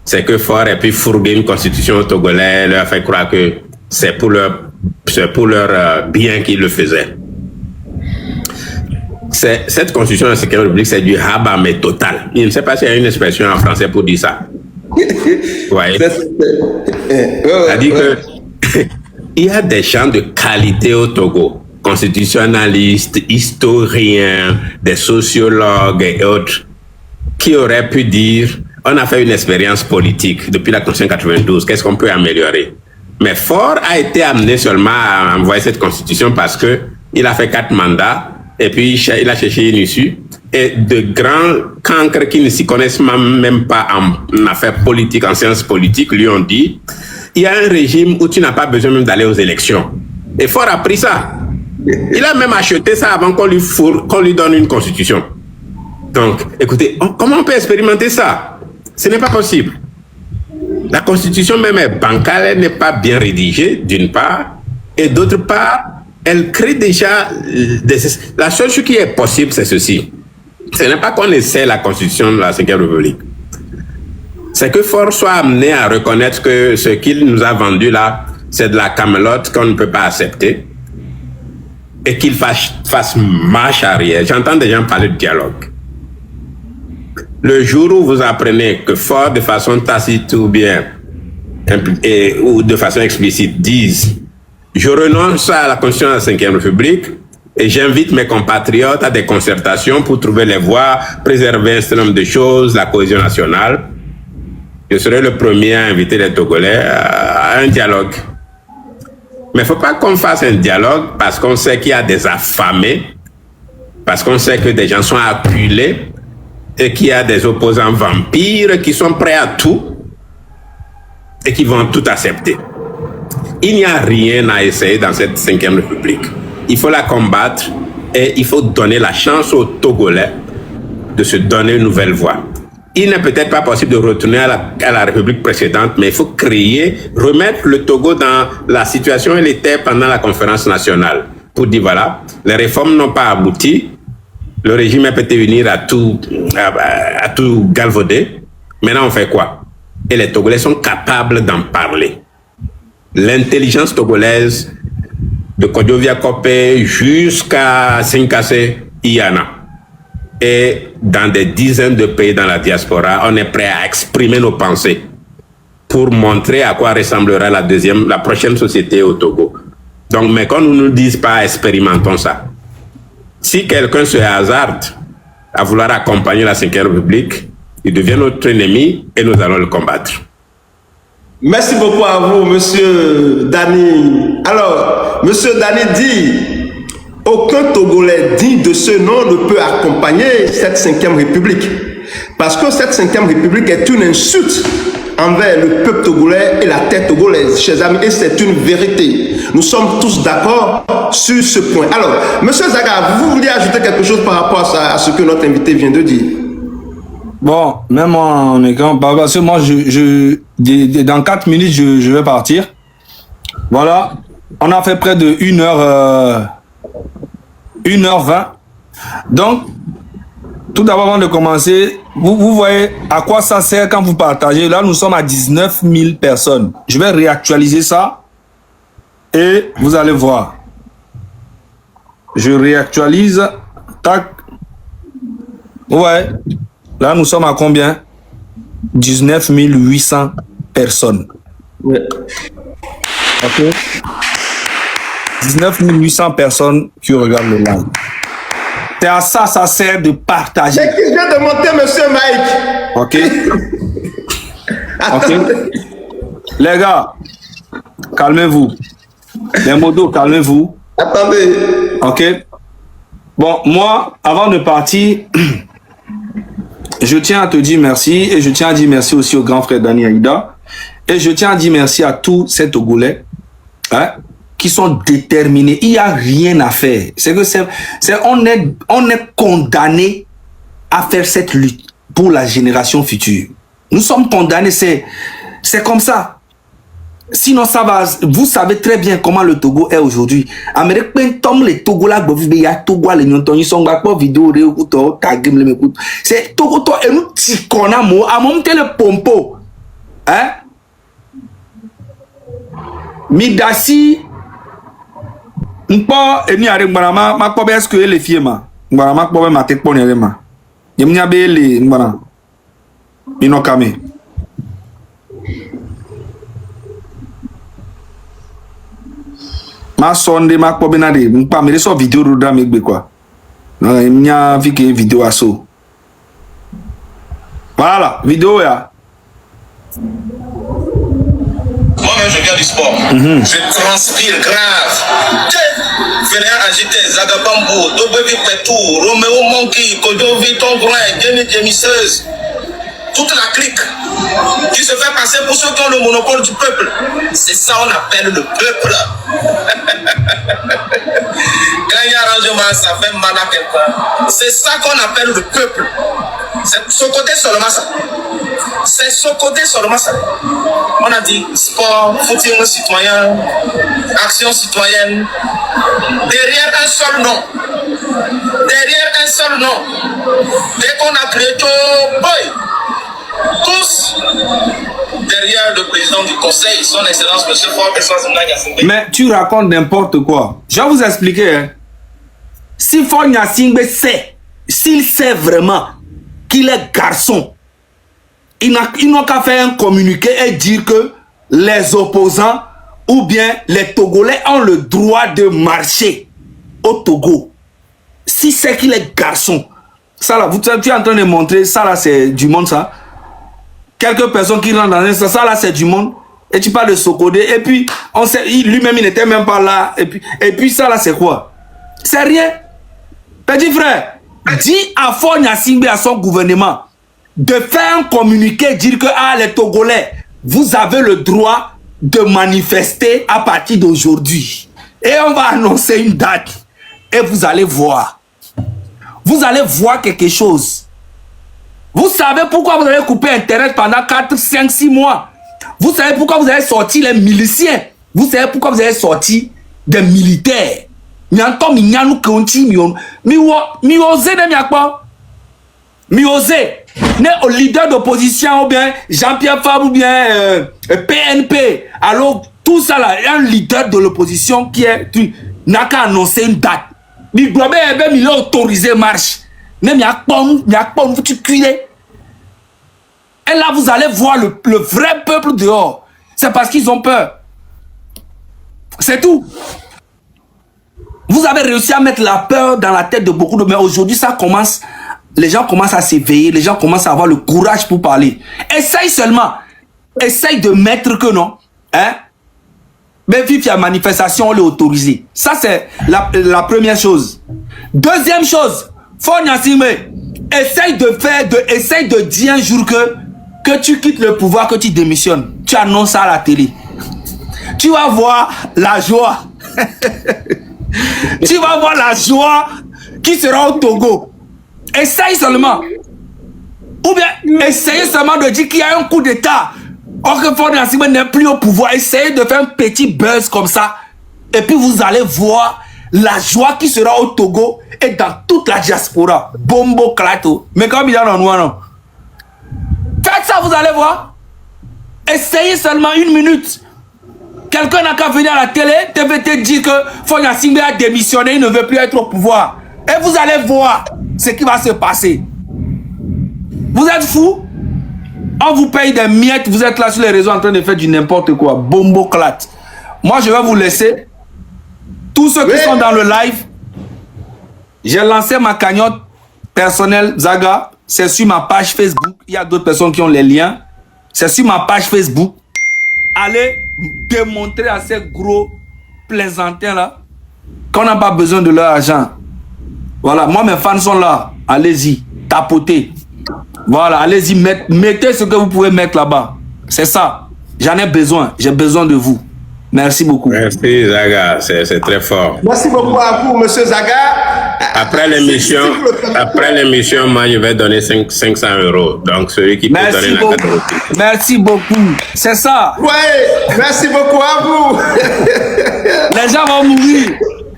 c'est que Faure ait pu fourguer une constitution togolaise, leur fait croire que c'est pour leur bien qu'ils le faisaient. Cette constitution de la 5e République, c'est du habamé total. Je ne sais pas s'il y a une expression en français pour dire ça. Vous voyez? C'est-à-dire que il y a des gens de qualité au Togo, constitutionnalistes, historiens, des sociologues et autres, qui auraient pu dire, on a fait une expérience politique depuis la Constitution 92, qu'est-ce qu'on peut améliorer? Mais Faure a été amené seulement à envoyer cette constitution parce que il a fait 4 mandats et puis il a cherché une issue. Et de grands cancres qui ne s'y connaissent même pas en affaires politiques, en sciences politiques, lui ont dit, il y a un régime où tu n'as pas besoin même d'aller aux élections. Et Faure a pris ça. Il a même acheté ça avant qu'on lui donne une constitution. Donc, écoutez, comment on peut expérimenter ça? Ce n'est pas possible. La constitution même est bancale, elle n'est pas bien rédigée, d'une part, et d'autre part, elle crée déjà... La seule chose qui est possible, c'est ceci. Ce n'est pas qu'on essaie la constitution de la 5e République. C'est que Faure soit amené à reconnaître que ce qu'il nous a vendu là, c'est de la camelote qu'on ne peut pas accepter, et qu'il fasse marche arrière. J'entends des gens parler de dialogue. Le jour où vous apprenez que Faure, de façon tacite ou bien ou de façon explicite, disent « Je renonce à la Constitution de la 5e République et j'invite mes compatriotes à des concertations pour trouver les voies, préserver un certain nombre de choses, la cohésion nationale », je serai le premier à inviter les Togolais à un dialogue. Mais il ne faut pas qu'on fasse un dialogue parce qu'on sait qu'il y a des affamés, parce qu'on sait que des gens sont acculés, et qu'il y a des opposants vampires qui sont prêts à tout et qui vont tout accepter. Il n'y a rien à essayer dans cette 5e République. Il faut la combattre et il faut donner la chance aux Togolais de se donner une nouvelle voie. Il n'est peut-être pas possible de retourner à la République précédente, mais il faut remettre le Togo dans la situation où elle était pendant la conférence nationale. Pour dire voilà, les réformes n'ont pas abouti, le régime est peut-être venir à tout galvauder. Maintenant, on fait quoi? Et les Togolais sont capables d'en parler. L'intelligence togolaise, de Kodjo Viakopé jusqu'à Sinkassé, il y en a. et dans des dizaines de pays dans la diaspora, on est prêt à exprimer nos pensées pour montrer à quoi ressemblera la prochaine société au Togo. Donc, mais qu'on ne nous dise pas, expérimentons ça. Si quelqu'un se hasarde à vouloir accompagner la 5e République, il devient notre ennemi et nous allons le combattre. Merci beaucoup à vous, monsieur Dani. Alors, monsieur Dani dit, aucun Togolais digne de ce nom ne peut accompagner cette 5e République. Parce que cette 5e République est une insulte envers le peuple togolais et la terre togolaise, chers amis, et c'est une vérité. Nous sommes tous d'accord sur ce point. Alors, monsieur Zaga, vous vouliez ajouter quelque chose par rapport à ce que notre invité vient de dire? Bon, même en écran, parce que moi, dans 4 minutes, je vais partir. Voilà, on a fait près de 1h20. Donc, tout d'abord, avant de commencer, vous voyez à quoi ça sert quand vous partagez. Là, nous sommes à 19 000 personnes. Je vais réactualiser ça et vous allez voir. Je réactualise. Tac. Ouais. Là, nous sommes à combien? 19 800 personnes. Ouais. Ok. 19 800 personnes qui regardent le live. C'est à ça, ça sert de partager. C'est qui vient de monter, monsieur Mike. Ok. Ok. Les gars, calmez-vous. Les modos, calmez-vous. Attendez. Ok. Bon, moi, avant de partir, je tiens à te dire merci et je tiens à dire merci aussi au grand frère Dani Aïda. Et je tiens à dire merci à tous ces Togolais qui sont déterminés. Il n'y a rien à faire. C'est que on est condamné à faire cette lutte pour la génération future. Nous sommes condamnés, c'est comme ça. Sinon, ça va. Vous savez très bien comment le Togo est aujourd'hui. Amérique, les Togolais, il y a Togo, les Nyonton, ils sont pas vidéo, c'est Togo, et nous, qu'on a mot, à monter le pompo. Hein? Midasi, n'pa, et ni avec Marama, ma pobe, est-ce que les filles, Marama, pobe, ma tête, poney, ma. Yemnia bele, Mara. Inokame. Ma sonde ma pobe na de m'pa me so vidéo roda me gbe quoi. Non, il y a vidéo asso. Voilà, vidéo ya. Moi-même, je viens du sport. Je transpire grave. Féléa agité, Zagabambo, Dobevi Petou, Roméo Monkey, Kodo Viton Brun, Jenny Jemisseuse. Toute la clique qui se fait passer pour ceux qui ont le monopole du peuple. C'est ça qu'on appelle le peuple. Quand il y a arrangement, ça fait mal à quelqu'un. C'est ça qu'on appelle le peuple. C'est ce côté seulement ça. C'est ce côté seulement ça. On a dit sport, footing citoyen, action citoyenne. Derrière un seul nom. Derrière un seul nom. Dès qu'on a créé tout, boy. Tous derrière le président du conseil, son excellence M. Fort Gnassingbé. Mais tu racontes n'importe quoi. Je vais vous expliquer. Hein. Si Fort Gnassingbé sait, s'il sait vraiment qu'il est garçon, il n'a qu'à faire un communiqué et dire que les opposants ou bien les Togolais ont le droit de marcher au Togo. Si c'est qu'il est garçon, ça là, tu es en train de montrer, ça là c'est du monde ça. Quelques personnes qui rentrent dans un ça là c'est du monde. Et tu parles de Sokodé. Et puis, on sait, lui-même il n'était même pas là. Et puis ça là c'est quoi? C'est rien. Petit frère, dis à Fort Gnassingbé, à son gouvernement, de faire un communiqué, dire que les Togolais, vous avez le droit de manifester à partir d'aujourd'hui. Et on va annoncer une date. Et vous allez voir. Vous allez voir quelque chose. Vous savez pourquoi vous avez coupé Internet pendant 4, 5, 6 mois. Vous savez pourquoi vous avez sorti les miliciens. Vous savez pourquoi vous avez sorti des militaires. Mi osé. Ne au leader d'opposition ou bien Jean-Pierre Fabre ou bien PNP. Alors tout ça là, il y a un leader de l'opposition qui n'a qu'à annoncer une date. Il a autorisé marche. Même il y a pas tu cuilez. Et là, vous allez voir le vrai peuple dehors. C'est parce qu'ils ont peur. C'est tout. Vous avez réussi à mettre la peur dans la tête de beaucoup de... Mais aujourd'hui, ça commence... Les gens commencent à s'éveiller. Les gens commencent à avoir le courage pour parler. Essaye seulement. Essaye de mettre que non. Hein? Mais vive la manifestation, on l'a autorisé. Ça, c'est la première chose. Deuxième chose, Fonyasime, essaye de dire un jour que tu quittes le pouvoir, que tu démissionnes. Tu annonces ça à la télé. Tu vas voir la joie. Tu vas voir la joie qui sera au Togo. Essaye seulement. Ou bien, essayez seulement de dire qu'il y a un coup d'état. Or que Fonyasime n'est plus au pouvoir. Essayez de faire un petit buzz comme ça. Et puis vous allez voir la joie qui sera au Togo et dans toute la diaspora. Bombo Klato. Mais comme il y a dans noir, non. Faites ça, vous allez voir. Essayez seulement 1 minute. Quelqu'un n'a qu'à venir à la télé, te dire que Fonyasime a démissionné, il ne veut plus être au pouvoir. Et vous allez voir ce qui va se passer. Vous êtes fous? On vous paye des miettes, vous êtes là sur les réseaux en train de faire du n'importe quoi. Bombo clat. Moi, je vais vous laisser. Tous ceux qui sont dans le live, j'ai lancé ma cagnotte personnelle, Zaga. C'est sur ma page Facebook. Il y a d'autres personnes qui ont les liens. C'est sur ma page Facebook. Allez démontrer à ces gros plaisantins là qu'on n'a pas besoin de leur argent. Voilà, moi mes fans sont là. Allez-y, tapotez. Voilà, allez-y, mettez ce que vous pouvez mettre là-bas. C'est ça. J'en ai besoin. J'ai besoin de vous. Merci beaucoup. Merci Zaga, c'est très fort. Merci beaucoup à vous, monsieur Zaga. Après l'émission, moi je vais donner 500 €. Donc celui qui peut donner la carte. Merci beaucoup. C'est ça. Ouais, merci beaucoup à vous. Les gens vont mourir.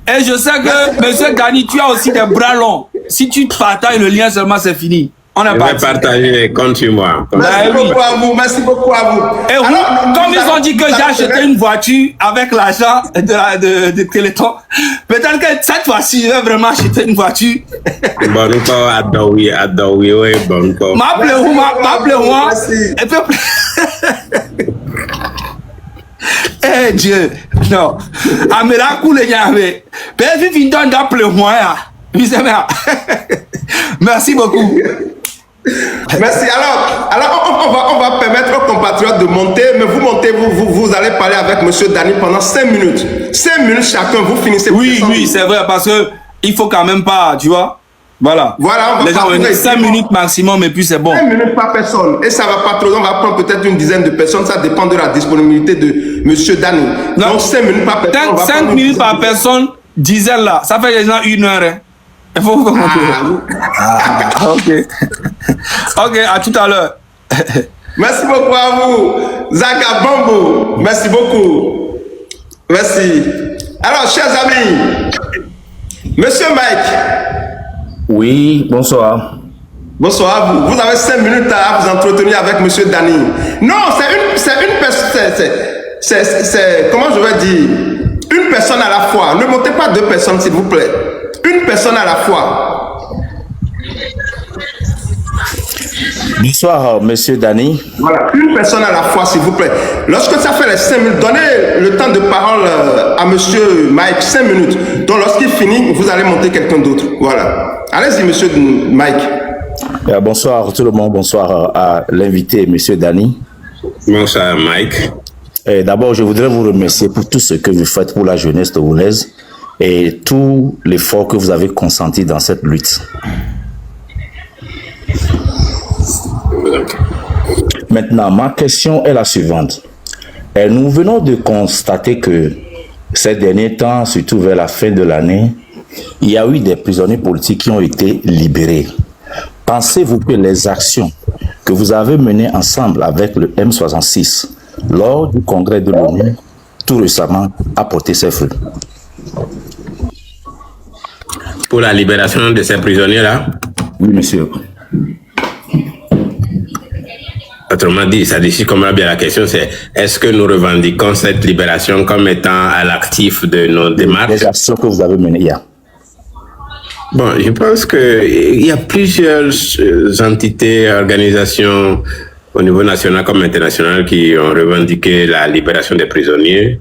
Et je sais que, monsieur Dani, tu as aussi des bras longs. Si tu partages le lien seulement, c'est fini. On a Je vais partager les comptes sur moi. Merci beaucoup à vous, merci beaucoup à vous. Et vous, comme ils ont dit que j'ai acheté une voiture avec l'argent de Téléthon, peut-être que cette fois-ci, je vais vraiment acheter une voiture. Bon, Adoui, oui, bon. M'appelez-moi. Et puis, eh Dieu, non. Amela coule y'avait. Puis vite d'appeler-moi. Merci beaucoup. Merci. Alors on va permettre aux compatriotes de monter, mais vous montez, vous allez parler avec monsieur Dani pendant 5 minutes. 5 minutes chacun, vous finissez. Oui, c'est vrai, parce que il faut quand même pas, tu vois. Voilà, on va les gens vont dire 5 minutes maximum et puis c'est bon. 5 minutes par personne. Et ça va pas trop, on va prendre peut-être une dizaine de personnes, ça dépend de la disponibilité de monsieur Dani. Non. Donc 5 minutes par personne. 5 minutes par personne, dizaine là, ça fait déjà 1 heure. Hein. Il faut compter. Ok. Ok, à tout à l'heure. Merci beaucoup à vous, Zaga Bambo. Merci beaucoup. Merci. Alors, chers amis, monsieur Mike. Oui, bonsoir. Bonsoir à vous. Vous avez 5 minutes à vous entretenir avec monsieur Dani. Non, c'est une personne. C'est comment je vais dire, une personne à la fois. Ne montez pas 2 personnes, s'il vous plaît. Une personne à la fois. Bonsoir, monsieur Dani. Voilà, une personne à la fois, s'il vous plaît. Lorsque ça fait les 5 minutes, donnez le temps de parole à monsieur Mike, 5 minutes. Donc, lorsqu'il finit, vous allez monter quelqu'un d'autre. Voilà. Allez-y, monsieur Mike. Bonsoir tout le monde, bonsoir à l'invité, monsieur Dani. Bonsoir, Mike. D'abord, je voudrais vous remercier pour tout ce que vous faites pour la jeunesse togolaise et tout l'effort que vous avez consenti dans cette lutte. Maintenant, ma question est la suivante. Nous venons de constater que ces derniers temps, surtout vers la fin de l'année, il y a eu des prisonniers politiques qui ont été libérés. Pensez-vous que les actions que vous avez menées ensemble avec le M66 lors du congrès de l'ONU tout récemment a porté ses fruits? Pour la libération de ces prisonniers-là? Oui, monsieur. Autrement dit, ça décide comment bien la question, c'est est-ce que nous revendiquons cette libération comme étant à l'actif de nos démarches? Les actions que vous avez menées hier. Bon, je pense qu'il y a plusieurs entités, organisations au niveau national comme international qui ont revendiqué la libération des prisonniers.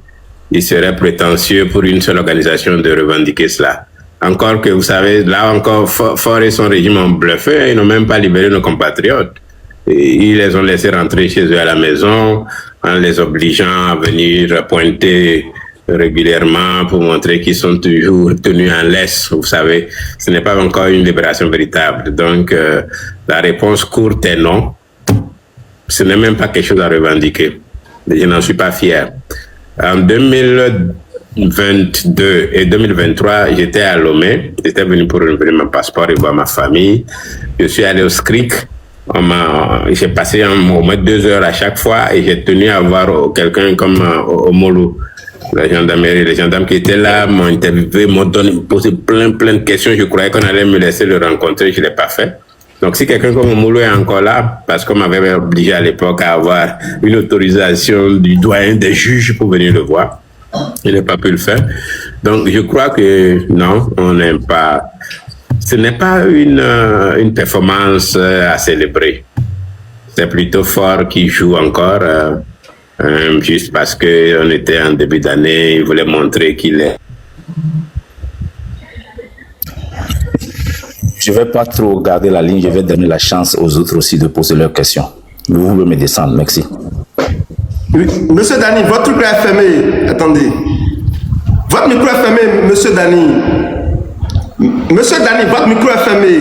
Il serait prétentieux pour une seule organisation de revendiquer cela. Encore que, vous savez, là encore, Faure et son régime ont bluffé, ils n'ont même pas libéré nos compatriotes. Et ils les ont laissés rentrer chez eux à la maison en les obligeant à venir pointer régulièrement pour montrer qu'ils sont toujours tenus en laisse. Vous savez, ce n'est pas encore une libération véritable. Donc, la réponse courte est non. Ce n'est même pas quelque chose à revendiquer. Je n'en suis pas fier. En 2022 et 2023, j'étais à Lomé. J'étais venu pour renouveler mon passeport et voir ma famille. Je suis allé au SCRIC. J'ai passé au moins 2 heures à chaque fois et j'ai tenu à voir quelqu'un comme Omolu, la gendarmerie. Les gendarmes qui étaient là m'ont interviewé, m'ont posé plein de questions. Je croyais qu'on allait me laisser le rencontrer. Je ne l'ai pas fait. Donc, si quelqu'un comme Omolu est encore là, parce qu'on m'avait obligé à l'époque à avoir une autorisation du doyen des juges pour venir le voir, il n'a pas pu le faire. Donc, je crois que non, on n'aime pas. Ce n'est pas une performance à célébrer. C'est plutôt Faure qui joue encore, juste parce qu'on était en début d'année, il voulait montrer qu'il est. Je ne vais pas trop garder la ligne, je vais donner la chance aux autres aussi de poser leurs questions. Vous pouvez me descendre, merci. Oui, monsieur Dani, votre micro est fermé. Attendez. Votre micro est fermé, monsieur Dani. Monsieur Dani, votre micro est fermé.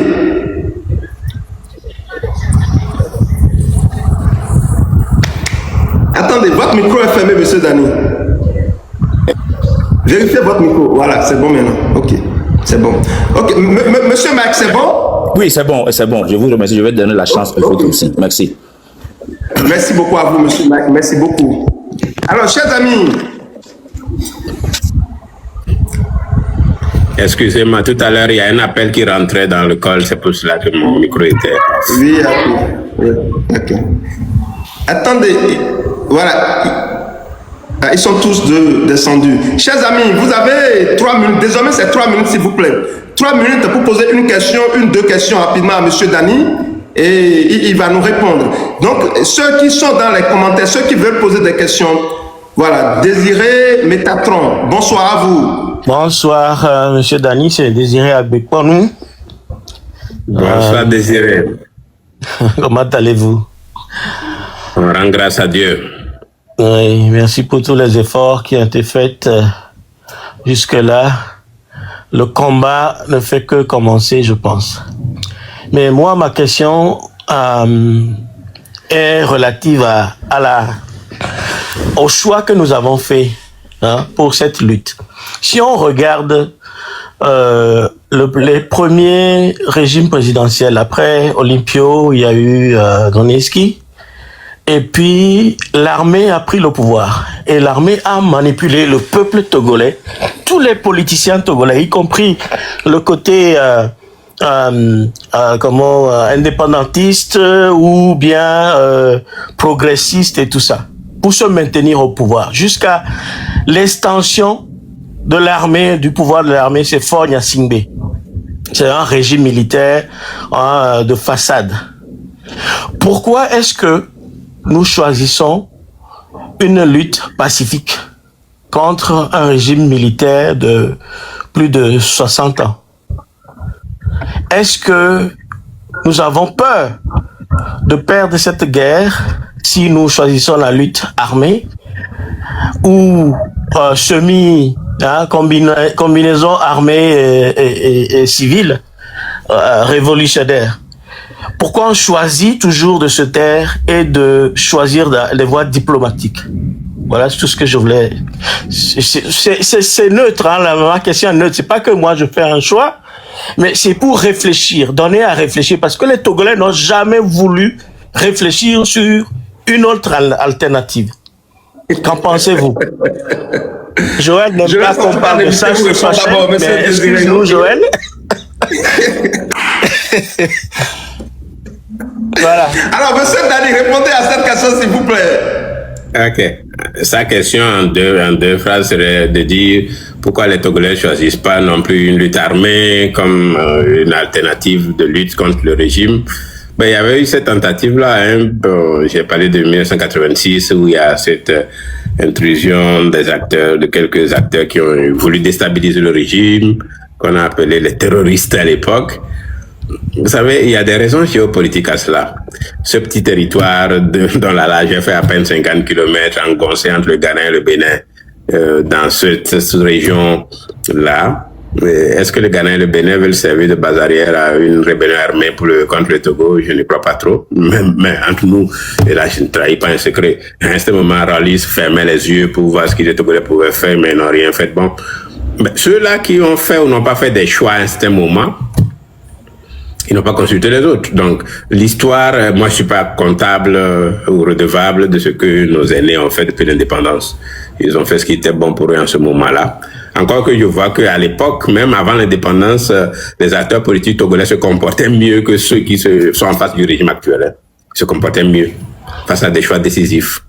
Attendez, votre micro est fermé, monsieur Dani. Vérifiez votre micro. Voilà, c'est bon maintenant. Ok, c'est bon. Ok, monsieur Mac, c'est bon? Oui, c'est bon, c'est bon. Je vous remercie. Je vais donner la chance aux autres aussi. Merci. Merci beaucoup à vous, monsieur Mac. Merci beaucoup. Alors, chers amis. Excusez-moi, tout à l'heure, il y a un appel qui rentrait dans le call, c'est pour cela que mon micro était off. Oui, ok. Attendez, voilà. Ils sont tous descendus. Chers amis, vous avez 3 minutes. Désormais, c'est 3 minutes, s'il vous plaît. 3 minutes pour poser une question, 2 questions rapidement à monsieur Dani. Et il va nous répondre. Donc, ceux qui sont dans les commentaires, ceux qui veulent poser des questions, voilà. Désiré Métatron, bonsoir à vous. Bonsoir, monsieur Dani, c'est Désiré Agbekponou. Bonsoir, Désiré. Comment allez-vous? On rend grâce à Dieu. Oui, merci pour tous les efforts qui ont été faits jusque-là. Le combat ne fait que commencer, je pense. Mais moi, ma question est relative au choix que nous avons fait pour cette lutte. Si on regarde les premiers régimes présidentiels, après Olympio, il y a eu Gruniewski, et puis l'armée a pris le pouvoir. Et l'armée a manipulé le peuple togolais, tous les politiciens togolais, y compris le côté indépendantiste ou bien progressiste et tout ça, pour se maintenir au pouvoir, jusqu'à l'extension de l'armée, du pouvoir de l'armée, c'est Faure Gnassingbé. C'est un régime militaire de façade. Pourquoi est-ce que nous choisissons une lutte pacifique contre un régime militaire de plus de 60 ans? Est-ce que nous avons peur de perdre cette guerre si nous choisissons la lutte armée ou combinaison armée et civile révolutionnaire? Pourquoi on choisit toujours de se taire et de choisir les voies diplomatiques? Voilà, c'est tout ce que je voulais. C'est neutre, ma question est neutre. C'est pas que moi je fais un choix, mais c'est pour réfléchir, donner à réfléchir, parce que les Togolais n'ont jamais voulu réfléchir sur une autre alternative. Qu'en pensez-vous? Joël n'aime pas qu'on parle de ça sur sa chaîne, mais excuse-nous, Joël. Voilà. Alors, monsieur Dani, répondez à cette question, s'il vous plaît. Ok. Sa question en deux phrases serait de dire pourquoi les Togolais ne choisissent pas non plus une lutte armée comme une alternative de lutte contre le régime. Ben, il y avait eu cette tentative-là, hein, j'ai parlé de 1986 où il y a cette intrusion de quelques acteurs qui ont voulu déstabiliser le régime, qu'on a appelé les terroristes à l'époque. Vous savez, il y a des raisons géopolitiques à cela. Ce petit territoire dont la largeur fait à peine 50 km, engoncé entre le Ghana et le Bénin, dans cette région-là, est-ce que le Ghana et le Bénin veulent servir de base arrière à une rébellion armée contre le Togo? Je ne crois pas trop. Mais entre nous, et là je ne trahis pas un secret, à ce moment, Rallis fermait les yeux pour voir ce que les Togolais pouvaient faire, mais ils n'ont rien fait. Bon, mais ceux-là qui ont fait ou n'ont pas fait des choix à un certain moment, ils n'ont pas consulté les autres. Donc, l'histoire, moi, je suis pas comptable ou redevable de ce que nos aînés ont fait depuis l'indépendance. Ils ont fait ce qui était bon pour eux en ce moment-là. Encore que je vois qu'à l'époque, même avant l'indépendance, les acteurs politiques togolais se comportaient mieux que ceux qui sont en face du régime actuel. Hein. Ils se comportaient mieux face à des choix décisifs.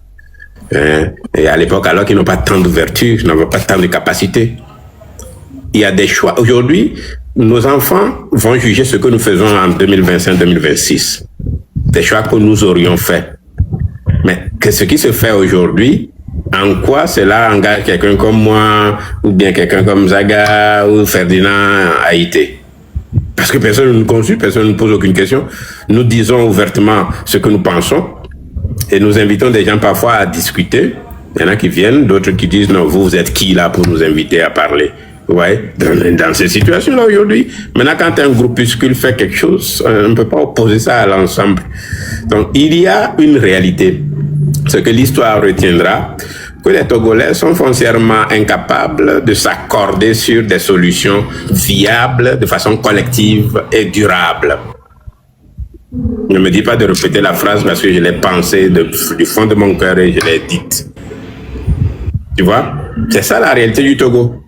Et à l'époque, alors qu'ils n'ont pas tant d'ouverture, n'avaient pas tant de capacité. Il y a des choix. Aujourd'hui, nos enfants vont juger ce que nous faisons en 2025-2026. Des choix que nous aurions faits. Mais que ce qui se fait aujourd'hui, en quoi cela engage quelqu'un comme moi, ou bien quelqu'un comme Zaga, ou Ferdinand Haïté? Parce que personne ne nous consulte, personne ne nous pose aucune question. Nous disons ouvertement ce que nous pensons, et nous invitons des gens parfois à discuter. Il y en a qui viennent, d'autres qui disent, non, vous êtes qui là pour nous inviter à parler? Ouais, dans ces situations-là aujourd'hui. Maintenant, quand un groupuscule fait quelque chose, on ne peut pas opposer ça à l'ensemble. Donc, il y a une réalité. Ce que l'histoire retiendra, que les Togolais sont foncièrement incapables de s'accorder sur des solutions viables de façon collective et durable. Ne me dis pas de répéter la phrase parce que je l'ai pensée du fond de mon cœur et je l'ai dite. Tu vois? C'est ça la réalité du Togo.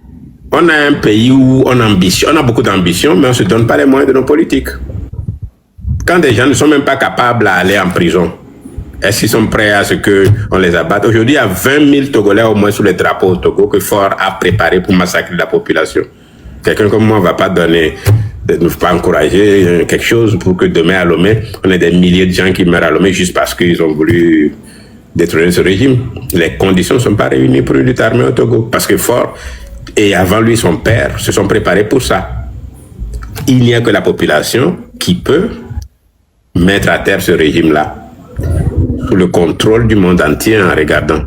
On a un pays où on a beaucoup d'ambition, mais on ne se donne pas les moyens de nos politiques. Quand des gens ne sont même pas capables d'aller en prison, est-ce qu'ils sont prêts à ce qu'on les abatte? Aujourd'hui, il y a 20 000 Togolais au moins sous les drapeaux au Togo que Ford a préparé pour massacrer la population. Quelqu'un comme moi ne va pas pas encourager quelque chose pour que demain à Lomé, on ait des milliers de gens qui meurent à Lomé juste parce qu'ils ont voulu détrôner ce régime. Les conditions ne sont pas réunies pour une lutte armée au Togo. Parce que Ford et avant lui son père se sont préparés pour ça. Il n'y a que la population qui peut mettre à terre ce régime-là sous le contrôle du monde entier en regardant.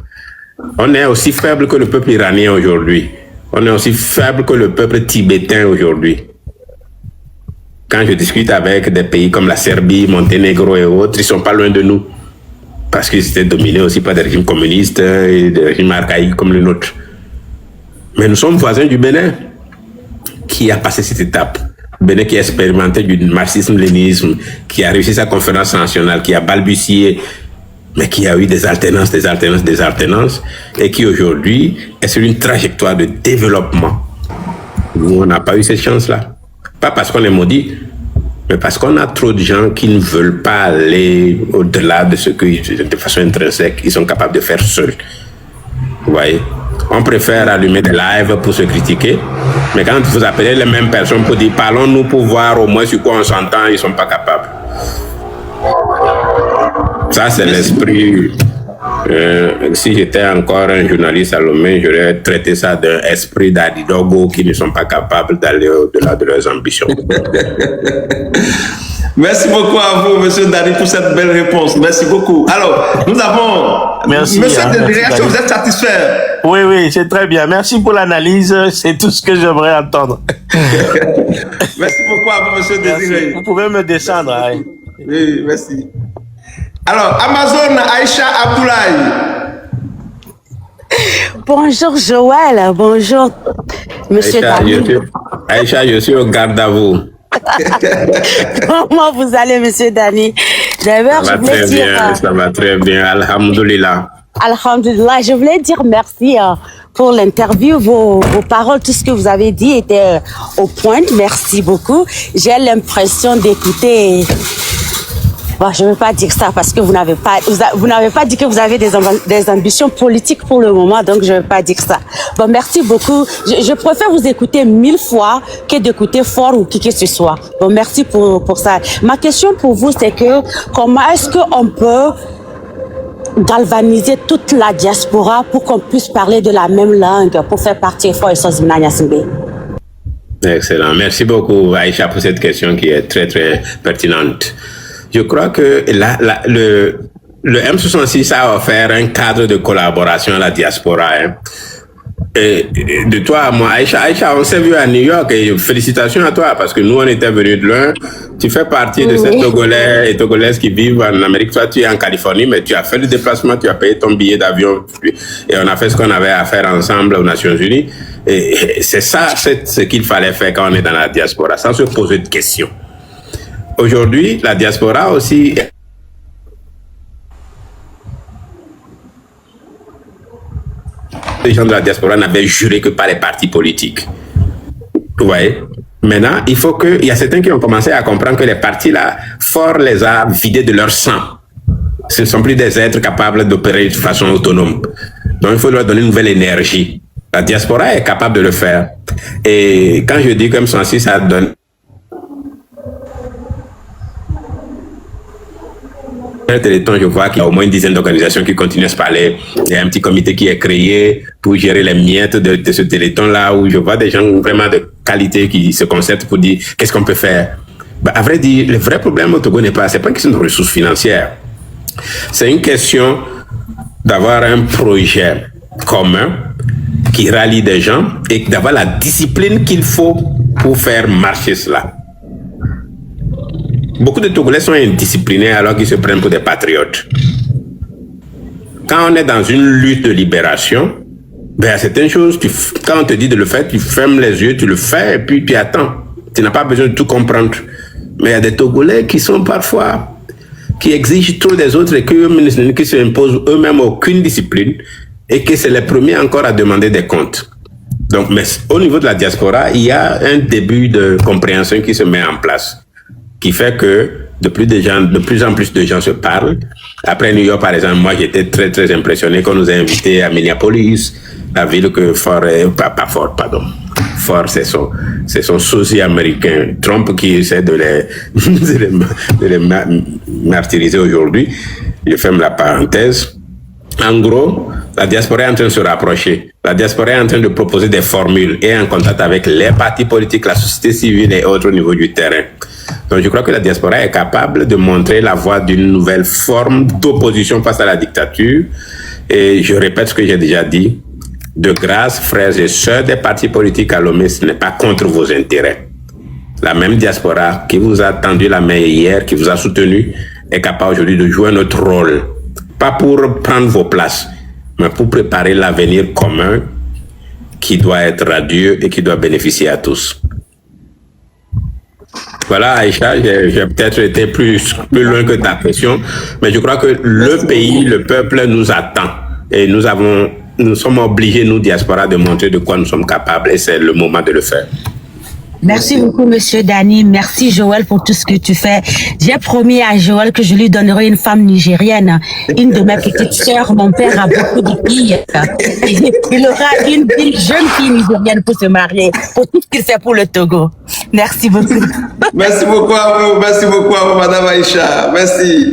On est aussi faible que le peuple iranien aujourd'hui. On est aussi faible que le peuple tibétain aujourd'hui. Quand je discute avec des pays comme la Serbie, Monténégro et autres, ils ne sont pas loin de nous. Parce qu'ils étaient dominés aussi par des régimes communistes et des régimes archaïques comme le nôtre. Mais nous sommes voisins du Bénin, qui a passé cette étape. Le Bénin qui a expérimenté du marxisme-léninisme, qui a réussi sa conférence nationale, qui a balbutié, mais qui a eu des alternances, et qui aujourd'hui est sur une trajectoire de développement. Nous, on n'a pas eu cette chance-là. Pas parce qu'on est maudit, mais parce qu'on a trop de gens qui ne veulent pas aller au-delà de ce que, de façon intrinsèque, ils sont capables de faire seuls. Vous voyez? On préfère allumer des lives pour se critiquer, mais quand vous appelez les mêmes personnes pour dire parlons-nous pour voir au moins sur quoi on s'entend, ils ne sont pas capables. Ça, c'est l'esprit. Si j'étais encore un journaliste à Lomé, j'aurais traité ça d'un esprit d'Adidogo qui ne sont pas capables d'aller au-delà de leurs ambitions. Merci beaucoup à vous, M. Dani, pour cette belle réponse. Merci beaucoup. Alors, nous avons... Merci. Monsieur Dani, Merci, vous êtes satisfait? Oui, c'est très bien. Merci pour l'analyse. C'est tout ce que j'aimerais entendre. Merci beaucoup à vous, M. Désiré. Vous pouvez me descendre. Hein. Oui, merci. Alors, Amazon Aïcha Abdoulaye. Bonjour Joël, bonjour Monsieur Dani. Aïcha, je suis au garde à vous. Comment vous allez, Monsieur Dani? D'abord, Ça va très bien, alhamdoulilah. Alhamdulillah, je voulais dire merci pour l'interview, vos paroles, tout ce que vous avez dit était au point. Merci beaucoup. J'ai l'impression d'écouter Bon, je ne veux pas dire ça parce que vous n'avez pas dit que vous avez des ambitions politiques pour le moment, donc je ne veux pas dire ça. Bon, merci beaucoup. Je préfère vous écouter 1000 fois que d'écouter fort ou qui que ce soit. Bon, merci pour ça. Ma question pour vous, c'est que comment est-ce qu'on peut galvaniser toute la diaspora pour qu'on puisse parler de la même langue pour faire partie fort et sans Simbe? Excellent. Merci beaucoup, Aïcha, pour cette question qui est très, très pertinente. Je crois que le M66 a offert un cadre de collaboration à la diaspora. Hein. Et de toi à moi, Aïcha, on s'est vu à New York et félicitations à toi parce que nous, on était venus de loin. Tu fais partie de ces Togolais et Togolaises qui vivent en Amérique. Toi, tu es en Californie, mais tu as fait le déplacement, tu as payé ton billet d'avion et on a fait ce qu'on avait à faire ensemble aux Nations Unies. Et c'est ça, c'est ce qu'il fallait faire quand on est dans la diaspora, sans se poser de questions. Aujourd'hui, la diaspora aussi... Les gens de la diaspora n'avaient juré que par les partis politiques. Vous voyez? Maintenant, il y a certains qui ont commencé à comprendre que les partis là, fort les a vidés de leur sang. Ce ne sont plus des êtres capables d'opérer de façon autonome. Donc, il faut leur donner une nouvelle énergie. La diaspora est capable de le faire. Et quand je dis comme ça, ça donne un téléthon, je vois qu'il y a au moins une dizaine d'organisations qui continuent à se parler. Il y a un petit comité qui est créé pour gérer les miettes de ce téléthon-là, où je vois des gens vraiment de qualité qui se concertent pour dire qu'est-ce qu'on peut faire. À vrai dire, le vrai problème au Togo c'est pas une question de ressources financières. C'est une question d'avoir un projet commun qui rallie des gens et d'avoir la discipline qu'il faut pour faire marcher cela. Beaucoup de Togolais sont indisciplinés alors qu'ils se prennent pour des patriotes. Quand on est dans une lutte de libération, il y a certaines choses, quand on te dit de le faire, tu fermes les yeux, tu le fais et puis tu attends. Tu n'as pas besoin de tout comprendre. Mais il y a des Togolais qui sont parfois, qui exigent trop des autres et qui se imposent eux-mêmes aucune discipline et que c'est les premiers encore à demander des comptes. Donc, mais au niveau de la diaspora, il y a un début de compréhension qui se met en place, qui fait que de plus en plus de gens se parlent. Après New York, par exemple, moi j'étais très très impressionné qu'on nous a invités à Minneapolis, la ville que Ford, c'est son sosie américain, Trump qui essaie de les martyriser aujourd'hui. Je ferme la parenthèse. En gros, la diaspora est en train de se rapprocher. La diaspora est en train de proposer des formules et en contact avec les partis politiques, la société civile et autres au niveau du terrain. Donc je crois que la diaspora est capable de montrer la voie d'une nouvelle forme d'opposition face à la dictature. Et je répète ce que j'ai déjà dit. De grâce, frères et sœurs des partis politiques à Lomé, ce n'est pas contre vos intérêts. La même diaspora qui vous a tendu la main hier, qui vous a soutenu, est capable aujourd'hui de jouer notre rôle. Pas pour prendre vos places, mais pour préparer l'avenir commun qui doit être radieux et qui doit bénéficier à tous. Voilà, Aïcha, j'ai peut-être été plus loin que ta question, mais je crois que le pays, le peuple nous attend et nous sommes obligés, nous, diaspora, de montrer de quoi nous sommes capables et c'est le moment de le faire. Merci beaucoup, Monsieur Dani. Merci, Joël, pour tout ce que tu fais. J'ai promis à Joël que je lui donnerai une femme nigérienne, une de mes petites sœurs. Mon père a beaucoup de filles. Il aura une jeune fille nigérienne pour se marier, pour tout ce qu'il fait pour le Togo. Merci beaucoup. Merci beaucoup à vous, Madame Aïcha. Merci.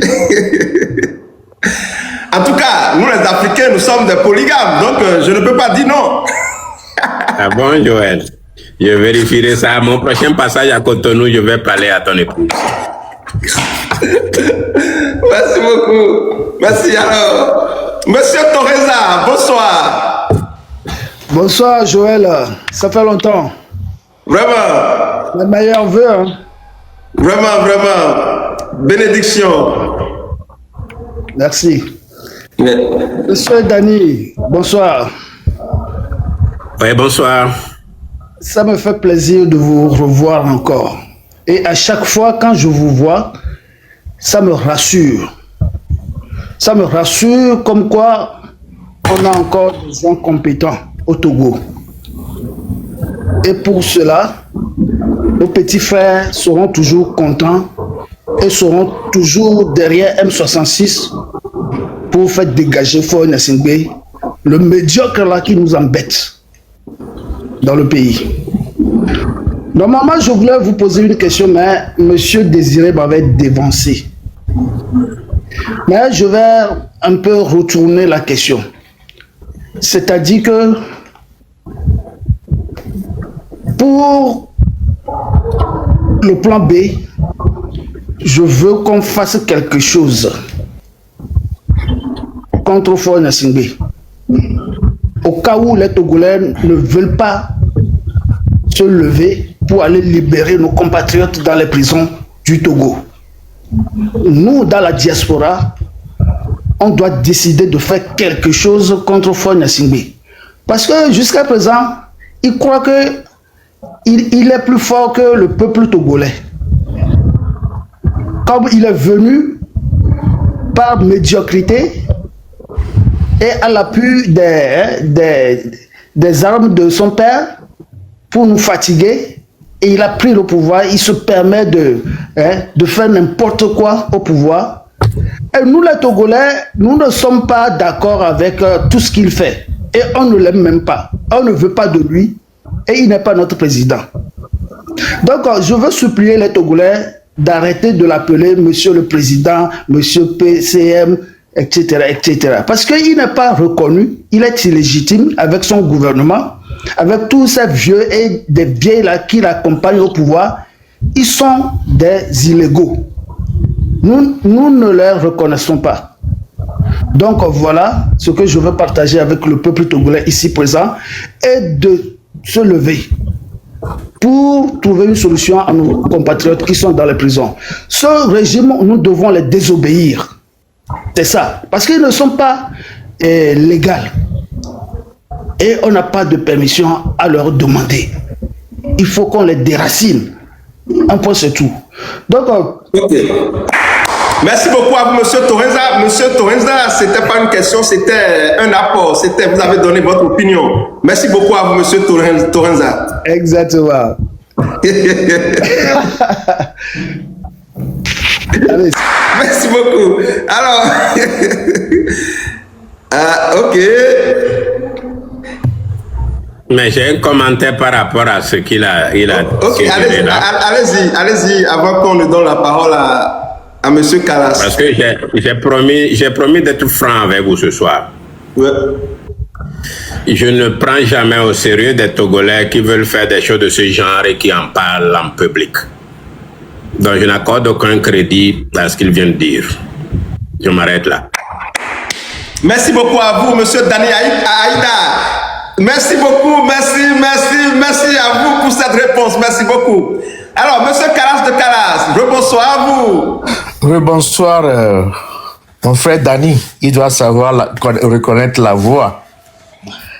En tout cas, nous les Africains, nous sommes des polygames, donc je ne peux pas dire non. Ah bon, Joël? Je vérifierai ça. À mon prochain passage à Cotonou, je vais parler à ton épouse. Merci beaucoup. Merci alors. Monsieur Torreza, bonsoir. Bonsoir Joël, ça fait longtemps. Vraiment. Les meilleurs vœux. Hein? Vraiment. Bénédiction. Merci. Mais... Monsieur Dani, bonsoir. Oui, bonsoir. Ça me fait plaisir de vous revoir encore. Et à chaque fois, quand je vous vois, ça me rassure. Ça me rassure comme quoi on a encore des gens compétents au Togo. Et pour cela, nos petits frères seront toujours contents et seront toujours derrière M66 pour faire dégager Faure Gnassingbé, le médiocre là qui nous embête dans le pays. Normalement, je voulais vous poser une question, mais M. Désiré m'avait dévancé. Mais je vais un peu retourner la question. C'est-à-dire que pour le plan B, je veux qu'on fasse quelque chose contre Faure Gnassingbé. Au cas où les Togolais ne veulent pas se lever pour aller libérer nos compatriotes dans les prisons du Togo. Nous, dans la diaspora, on doit décider de faire quelque chose contre Faure Gnassingbé. Parce que jusqu'à présent, il croit que il est plus fort que le peuple togolais. Comme il est venu par médiocrité et à l'appui des armes de son père pour nous fatiguer, et il a pris le pouvoir, il se permet de faire n'importe quoi au pouvoir. Et nous les Togolais, nous ne sommes pas d'accord avec tout ce qu'il fait. Et on ne l'aime même pas. On ne veut pas de lui. Et il n'est pas notre président. Donc, je veux supplier les Togolais d'arrêter de l'appeler Monsieur le Président, Monsieur PCM, etc., etc. Parce qu'il n'est pas reconnu, il est illégitime avec son gouvernement, avec tous ces vieux et des vieilles là qui l'accompagnent au pouvoir. Ils sont des illégaux. Nous ne les reconnaissons pas. Donc voilà ce que je veux partager avec le peuple togolais ici présent, et de se lever pour trouver une solution à nos compatriotes qui sont dans les prisons. Ce régime, nous devons les désobéir. C'est ça. Parce qu'ils ne sont pas légaux. Et on n'a pas de permission à leur demander. Il faut qu'on les déracine. Un point, c'est tout. Donc, merci beaucoup à vous, Monsieur Torenza. Monsieur Torenza, c'était pas une question, c'était un apport. Vous avez donné votre opinion. Merci beaucoup à vous, Monsieur Torenza. Exactement. Allez. Merci beaucoup. Alors, ok. Mais j'ai un commentaire par rapport à ce qu'il a. Ok, allez-y, avant qu'on ne donne la parole à Monsieur Kalas. Parce que j'ai promis d'être franc avec vous ce soir. Ouais. Je ne prends jamais au sérieux des Togolais qui veulent faire des choses de ce genre et qui en parlent en public. Donc je n'accorde aucun crédit à ce qu'ils viennent de dire. Je m'arrête là. Merci beaucoup à vous, Monsieur Dani Aïda. Merci beaucoup, merci à vous pour cette réponse. Merci beaucoup. Alors, Monsieur Kalas de Kalas, rebonsoir à vous. Rebonsoir, mon frère Dani. Il doit savoir reconnaître la voix.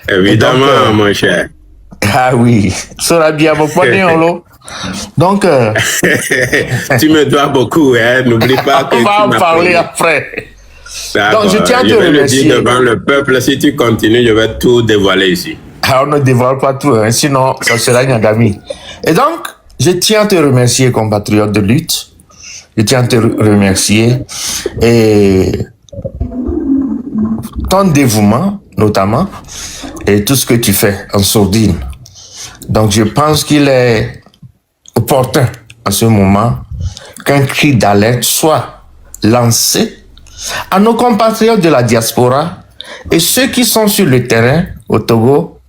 Évidemment, donc, mon cher. Ah oui, ça bien mon poignet. Donc, tu me dois beaucoup, hein. N'oublie pas que on va en parler après. Donc, je tiens à te remercier. Dire devant le peuple, si tu continues, je vais tout dévoiler ici. Ah, on ne dévoile pas tout, hein, sinon ça sera Nyagami. Et donc, je tiens à te remercier, compatriote de lutte. Je tiens à te remercier. Et ton dévouement, notamment, et tout ce que tu fais en sourdine. Donc, je pense qu'il est opportun, à ce moment, qu'un cri d'alerte soit lancé à nos compatriotes de la diaspora et ceux qui sont sur le terrain au Togo,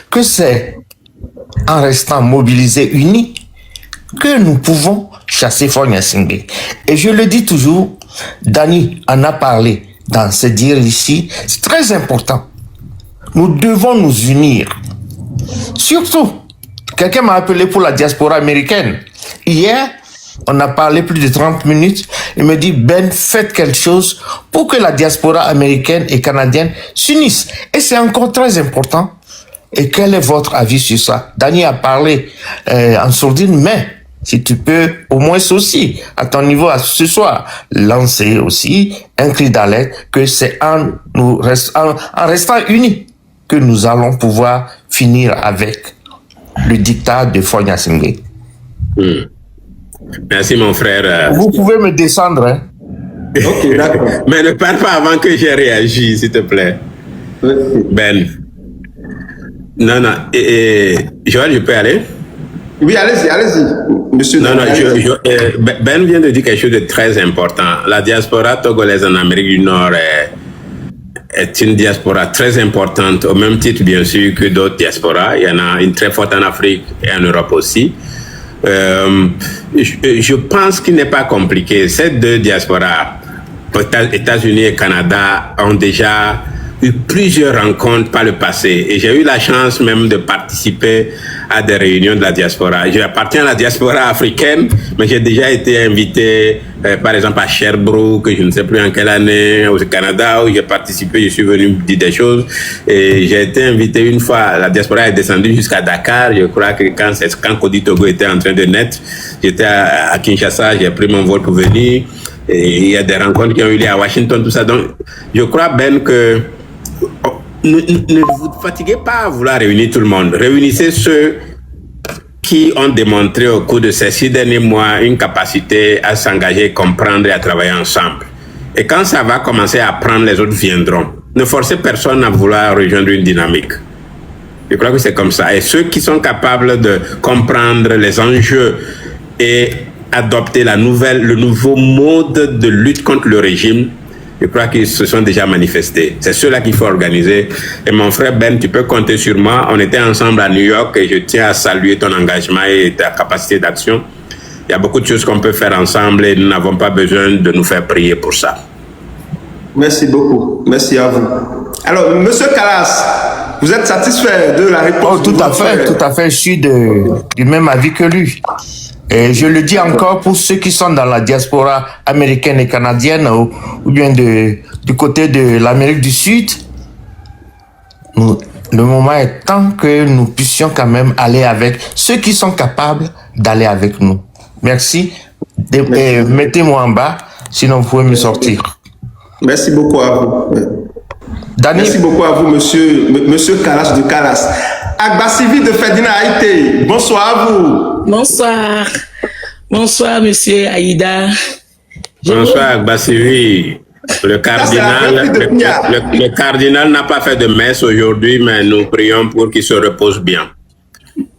que c'est en restant mobilisés, unis, que nous pouvons chasser Faure Gnassingbé. Et je le dis toujours, Dani en a parlé dans ses dires ici, c'est très important. Nous devons nous unir. Surtout, quelqu'un m'a appelé pour la diaspora américaine. Hier, on a parlé plus de 30 minutes. Il me dit, Ben, faites quelque chose pour que la diaspora américaine et canadienne s'unissent. Et c'est encore très important. Et quel est votre avis sur ça? Dani a parlé en sourdine, mais si tu peux, au moins aussi, à ton niveau ce soir, lancer aussi un cri d'alerte que c'est en restant unis que nous allons pouvoir finir avec le dictat de Faure Gnassingbé. Merci, mon frère. Vous pouvez me descendre, hein? Ok, d'accord. Mais ne parle pas avant que j'ai réagi, s'il te plaît. Ben. Non, non. Joël, je peux aller? Oui, allez-y, monsieur. Non, non, allez-y. Ben vient de dire quelque chose de très important. La diaspora togolaise en Amérique du Nord est une diaspora très importante, au même titre, bien sûr, que d'autres diasporas. Il y en a une très forte en Afrique et en Europe aussi. Je pense qu'il n'est pas compliqué. Ces deux diasporas, États-Unis et Canada, ont déjà eu plusieurs rencontres par le passé. Et j'ai eu la chance même de participer à des réunions de la diaspora. J'appartiens à la diaspora africaine, mais j'ai déjà été invité, par exemple, à Sherbrooke, je ne sais plus en quelle année, au Canada, où j'ai participé, je suis venu dire des choses. Et j'ai été invité une fois, la diaspora est descendue jusqu'à Dakar. Je crois que quand Kodi Togo était en train de naître, j'étais à Kinshasa, j'ai pris mon vol pour venir. Et il y a des rencontres qui ont eu lieu à Washington, tout ça. Donc, je crois, Ben, que ne vous fatiguez pas à vouloir réunir tout le monde. Réunissez ceux qui ont démontré au cours de ces 6 derniers mois une capacité à s'engager, comprendre et à travailler ensemble. Et quand ça va commencer à prendre, les autres viendront. Ne forcez personne à vouloir rejoindre une dynamique. Je crois que c'est comme ça. Et ceux qui sont capables de comprendre les enjeux et adopter le nouveau mode de lutte contre le régime, je crois qu'ils se sont déjà manifestés. C'est ceux-là qu'il faut organiser. Et mon frère Ben, tu peux compter sur moi. On était ensemble à New York et je tiens à saluer ton engagement et ta capacité d'action. Il y a beaucoup de choses qu'on peut faire ensemble et nous n'avons pas besoin de nous faire prier pour ça. Merci beaucoup. Merci à vous. Alors, monsieur Kalas, vous êtes satisfait de la réponse? Oh, tout à fait. Je suis du même avis que lui. Et je le dis encore pour ceux qui sont dans la diaspora américaine et canadienne ou bien du côté de l'Amérique du Sud, le moment est temps que nous puissions quand même aller avec ceux qui sont capables d'aller avec nous. Merci. Mettez-moi en bas, sinon vous pouvez me sortir. Merci beaucoup à vous. Dani, merci beaucoup à vous, monsieur Kalas de Kalas. Agbasivi de Ferdinand Haïté, bonsoir à vous. Bonsoir. Bonsoir, monsieur Aïda. Bonsoir, Agbasivi. Le cardinal n'a pas fait de messe aujourd'hui, mais nous prions pour qu'il se repose bien.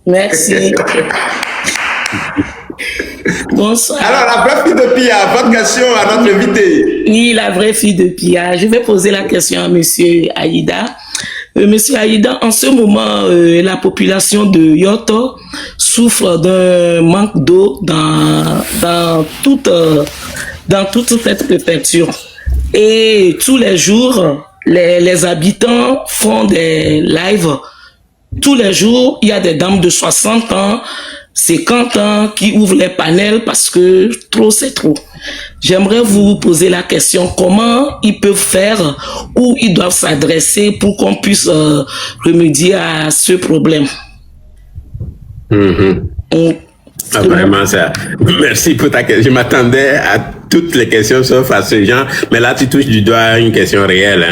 Merci. Bonsoir. Alors, la vraie fille de Pia, votre question à notre invité. Oui, la vraie fille de Pia. Je vais poser la question à monsieur Aïda. Monsieur Aïda, en ce moment, la population de Yoto souffre d'un manque d'eau dans toute cette préfecture. Et tous les jours, les habitants font des lives. Tous les jours, il y a des dames de 60 ans, 50 ans qui ouvrent les panels parce que trop c'est trop. J'aimerais vous poser la question, comment ils peuvent faire, où ils doivent s'adresser pour qu'on puisse remédier à ce problème. Ah, vraiment, ça. Merci pour ta question. Je m'attendais à toutes les questions sauf à ce genre, mais là tu touches du doigt une question réelle.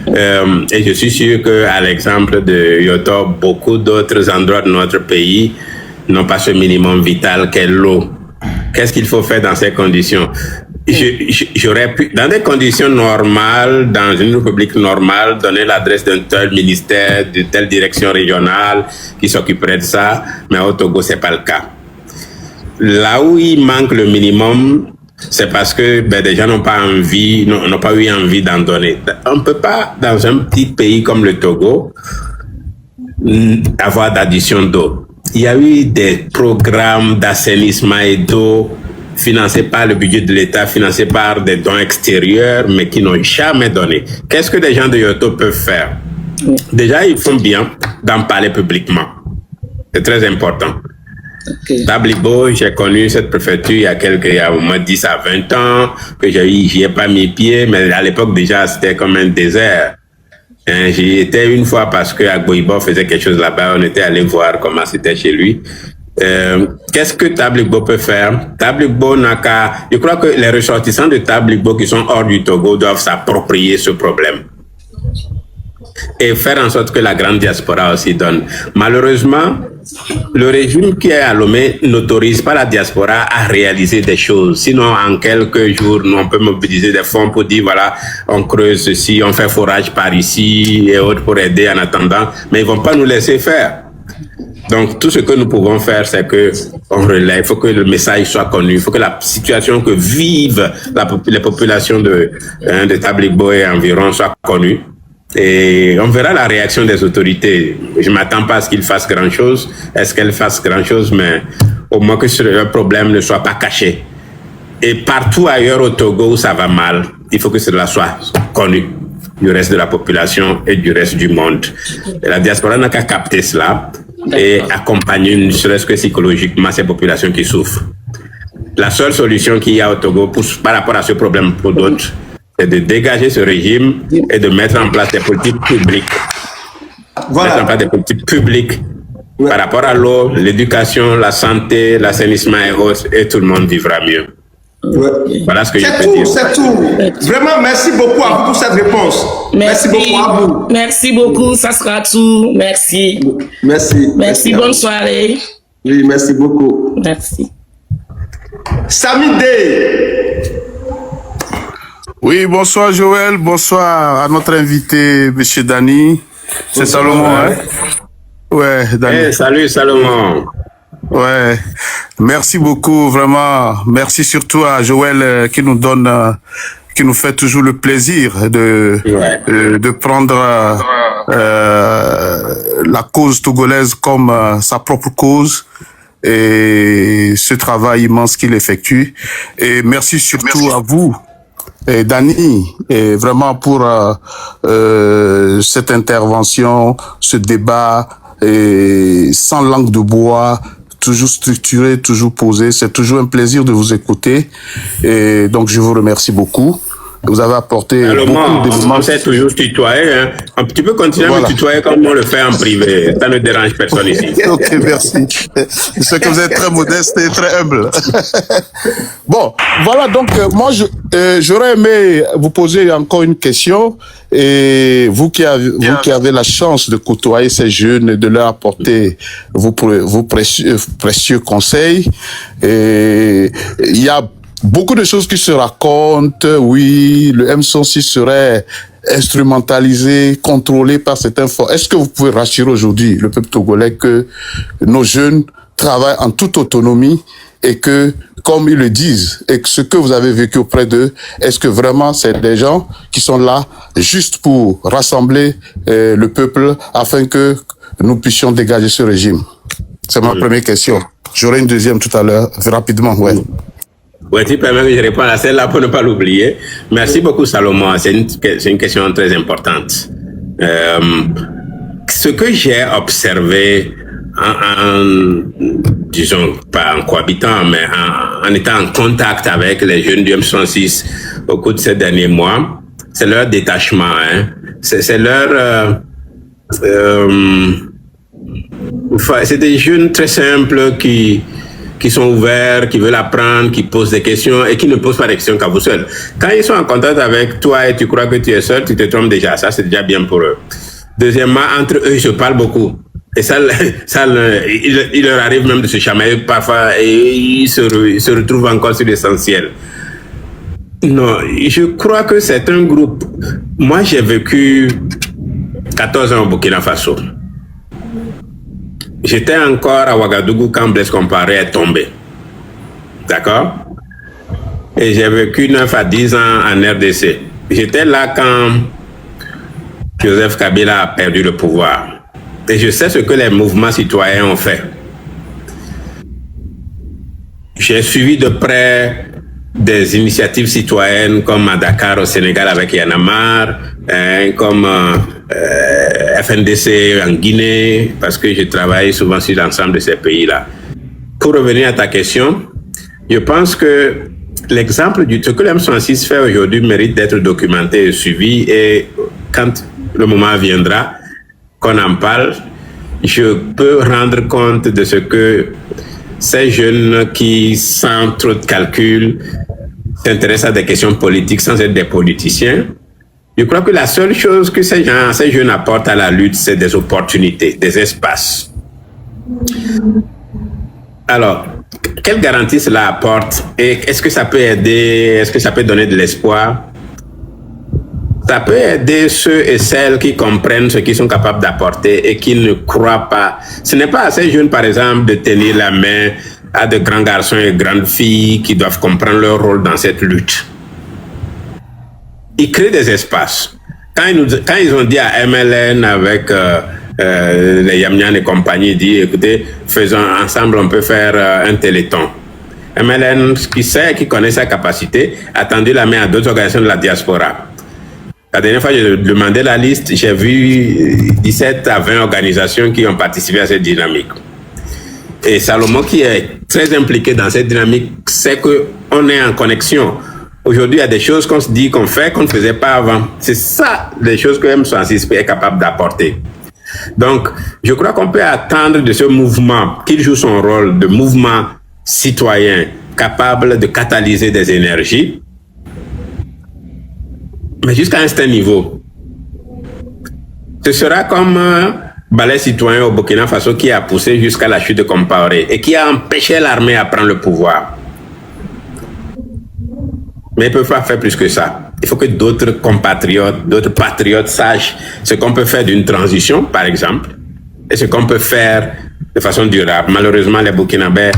Hein. Et je suis sûr qu'à l'exemple de Yoto, beaucoup d'autres endroits de notre pays n'ont pas ce minimum vital qu'est l'eau. Qu'est-ce qu'il faut faire dans ces conditions? J'aurais pu, dans des conditions normales, dans une république normale, donner l'adresse d'un tel ministère, de telle direction régionale qui s'occuperait de ça, mais au Togo, c'est pas le cas. Là où il manque le minimum, c'est parce que des gens n'ont pas eu envie d'en donner. On ne peut pas, dans un petit pays comme le Togo, avoir d'addition d'eau. Il y a eu des programmes d'assainissement et d'eau financés par le budget de l'État, financés par des dons extérieurs, mais qui n'ont jamais donné. Qu'est-ce que les gens de Yoto peuvent faire? Déjà, ils font bien d'en parler publiquement. C'est très important. Okay. Tablibo, j'ai connu cette préfecture il y a au moins 10 à 20 ans, que j'y ai pas mis pied, mais à l'époque déjà c'était comme un désert. J'y étais une fois parce que Agboibo faisait quelque chose là-bas, on était allé voir comment c'était chez lui. Qu'est-ce que Tablibo peut faire? Tablibo n'a qu'à... Je crois que les ressortissants de Tablibo qui sont hors du Togo doivent s'approprier ce problème. Et faire en sorte que la grande diaspora aussi donne. Malheureusement, le régime qui est à Lomé n'autorise pas la diaspora à réaliser des choses. Sinon, en quelques jours, nous, on peut mobiliser des fonds pour dire, voilà, on creuse ceci, on fait forage par ici et autres pour aider en attendant, mais ils vont pas nous laisser faire. Donc, tout ce que nous pouvons faire, c'est que on relaie. Il faut que le message soit connu. Il faut que la situation que vivent les populations de Tabligbo et environ soit connue. Et on verra la réaction des autorités. Je m'attends pas à ce qu'ils fassent grand-chose. Est-ce qu'elles fassent grand-chose? Mais au moins que ce problème ne soit pas caché. Et partout ailleurs au Togo où ça va mal, il faut que cela soit connu du reste de la population et du reste du monde. Et la diaspora n'a qu'à capter cela et accompagner, ne serait-ce que psychologiquement, ces populations qui souffrent. La seule solution qu'il y a au Togo par rapport à ce problème pour d'autres, c'est de dégager ce régime et de mettre en place des politiques publiques. Voilà. Mettre en place des politiques publiques par rapport à l'eau, l'éducation, la santé, l'assainissement et autres, et tout le monde vivra mieux. Ouais. Voilà ce que je C'est peux tout, dire. c'est tout. Vraiment, merci beaucoup à vous pour cette réponse. Merci beaucoup à vous. Merci beaucoup, ça sera tout. Merci. Merci. Merci, bonne soirée. Oui, merci beaucoup. Merci. Sami Day. Oui, bonsoir Joël, bonsoir à notre invité, Monsieur Dani. C'est Salomon, hein? Ouais, Dani. Hey, salut Salomon. Ouais, merci beaucoup, vraiment. Merci surtout à Joël qui nous fait toujours le plaisir de prendre la cause togolaise comme sa propre cause et ce travail immense qu'il effectue. Et merci surtout à vous, et Dani, et vraiment pour cette intervention, ce débat, et sans langue de bois, toujours structuré, toujours posé. C'est toujours un plaisir de vous écouter. Et donc, je vous remercie beaucoup. Vous avez apporté beaucoup d'éléments. On s'est toujours tutoyé. Hein. Tu peux continuer à me tutoyer comme on le fait en privé. Ça ne dérange personne ici. Ok, merci. Je sais que vous êtes très modeste et très humble. Bon, voilà, donc moi, j'aurais aimé vous poser encore une question. Et vous qui avez la chance de côtoyer ces jeunes et de leur apporter vos précieux conseils. Et il y a beaucoup de choses qui se racontent. Oui, le M106 serait instrumentalisé, contrôlé par certains forces. Est-ce que vous pouvez rassurer aujourd'hui le peuple togolais que nos jeunes travaillent en toute autonomie et que, comme ils le disent, et que ce que vous avez vécu auprès d'eux, est-ce que vraiment c'est des gens qui sont là juste pour rassembler le peuple afin que nous puissions dégager ce régime? C'est ma première question. J'aurai une deuxième tout à l'heure, rapidement, ouais. Ouais, tu permets que je réponde à celle-là pour ne pas l'oublier. Merci beaucoup, Salomon. C'est une question très importante. Ce que j'ai observé disons, pas en cohabitant, mais en étant en contact avec les jeunes du M106 au cours de ces derniers mois, c'est leur détachement, hein. C'est leur... c'est des jeunes très simples qui sont ouverts, qui veulent apprendre, qui posent des questions et qui ne posent pas des questions qu'à vous seuls. Quand ils sont en contact avec toi et tu crois que tu es seul, tu te trompes déjà. Ça, c'est déjà bien pour eux. Deuxièmement, entre eux, ils se parlent beaucoup. Et il leur arrive même de se chamailler parfois et ils se retrouvent encore sur l'essentiel. Non, je crois que c'est un groupe. Moi, j'ai vécu 14 ans au Burkina Faso. J'étais encore à Ouagadougou quand Blaise Compaoré est tombé. D'accord? Et j'ai vécu 9 à 10 ans en RDC. J'étais là quand Joseph Kabila a perdu le pouvoir. Et je sais ce que les mouvements citoyens ont fait. J'ai suivi de près des initiatives citoyennes comme à Dakar au Sénégal avec Y'en a marre, comme FNDC en Guinée, parce que je travaille souvent sur l'ensemble de ces pays-là. Pour revenir à ta question, je pense que l'exemple ce que l'M106 fait aujourd'hui mérite d'être documenté et suivi, et quand le moment viendra qu'on en parle, je peux rendre compte de ce que ces jeunes qui, sans trop de calcul, s'intéressent à des questions politiques sans être des politiciens. Je crois que la seule chose que ces jeunes apportent à la lutte, c'est des opportunités, des espaces. Alors, quelle garantie cela apporte et est-ce que ça peut aider, est-ce que ça peut donner de l'espoir? Ça peut aider ceux et celles qui comprennent ce qu'ils sont capables d'apporter et qui ne croient pas. Ce n'est pas assez jeune, par exemple, de tenir la main à de grands garçons et grandes filles qui doivent comprendre leur rôle dans cette lutte. Ils créent des espaces. Quand ils ont dit à MLN avec les Yamnian et compagnie, ils disent, écoutez, faisons ensemble, on peut faire un téléthon. MLN, qui connaît sa capacité, a tendu la main à d'autres organisations de la diaspora. La dernière fois, j'ai demandé la liste, j'ai vu 17 à 20 organisations qui ont participé à cette dynamique. Et Salomon, qui est très impliqué dans cette dynamique, sait qu'on est en connexion. Aujourd'hui, il y a des choses qu'on se dit, qu'on fait, qu'on ne faisait pas avant. C'est ça, les choses que M66 est capable d'apporter. Donc, je crois qu'on peut attendre de ce mouvement, qu'il joue son rôle de mouvement citoyen, capable de catalyser des énergies, mais jusqu'à un certain niveau. Ce sera comme Balai citoyen au Burkina Faso qui a poussé jusqu'à la chute de Compaoré et qui a empêché l'armée à prendre le pouvoir. Mais ils ne peuvent pas faire plus que ça. Il faut que d'autres compatriotes, d'autres patriotes sachent ce qu'on peut faire d'une transition, par exemple, et ce qu'on peut faire de façon durable. Malheureusement, les Burkinabés,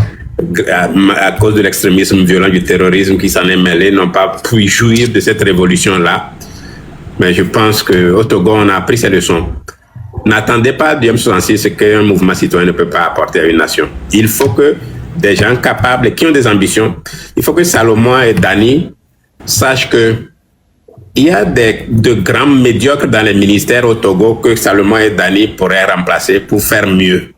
à cause de l'extrémisme violent du terrorisme qui s'en est mêlé, n'ont pas pu jouir de cette révolution-là. Mais je pense qu'au Togo, on a appris ces leçons. N'attendez pas du M66 ce qu'un mouvement citoyen ne peut pas apporter à une nation. Il faut que des gens capables et qui ont des ambitions, il faut que Salomon et Dani sachent que il y a de grands médiocres dans les ministères au Togo que Salomon et Dani pourraient remplacer pour faire mieux.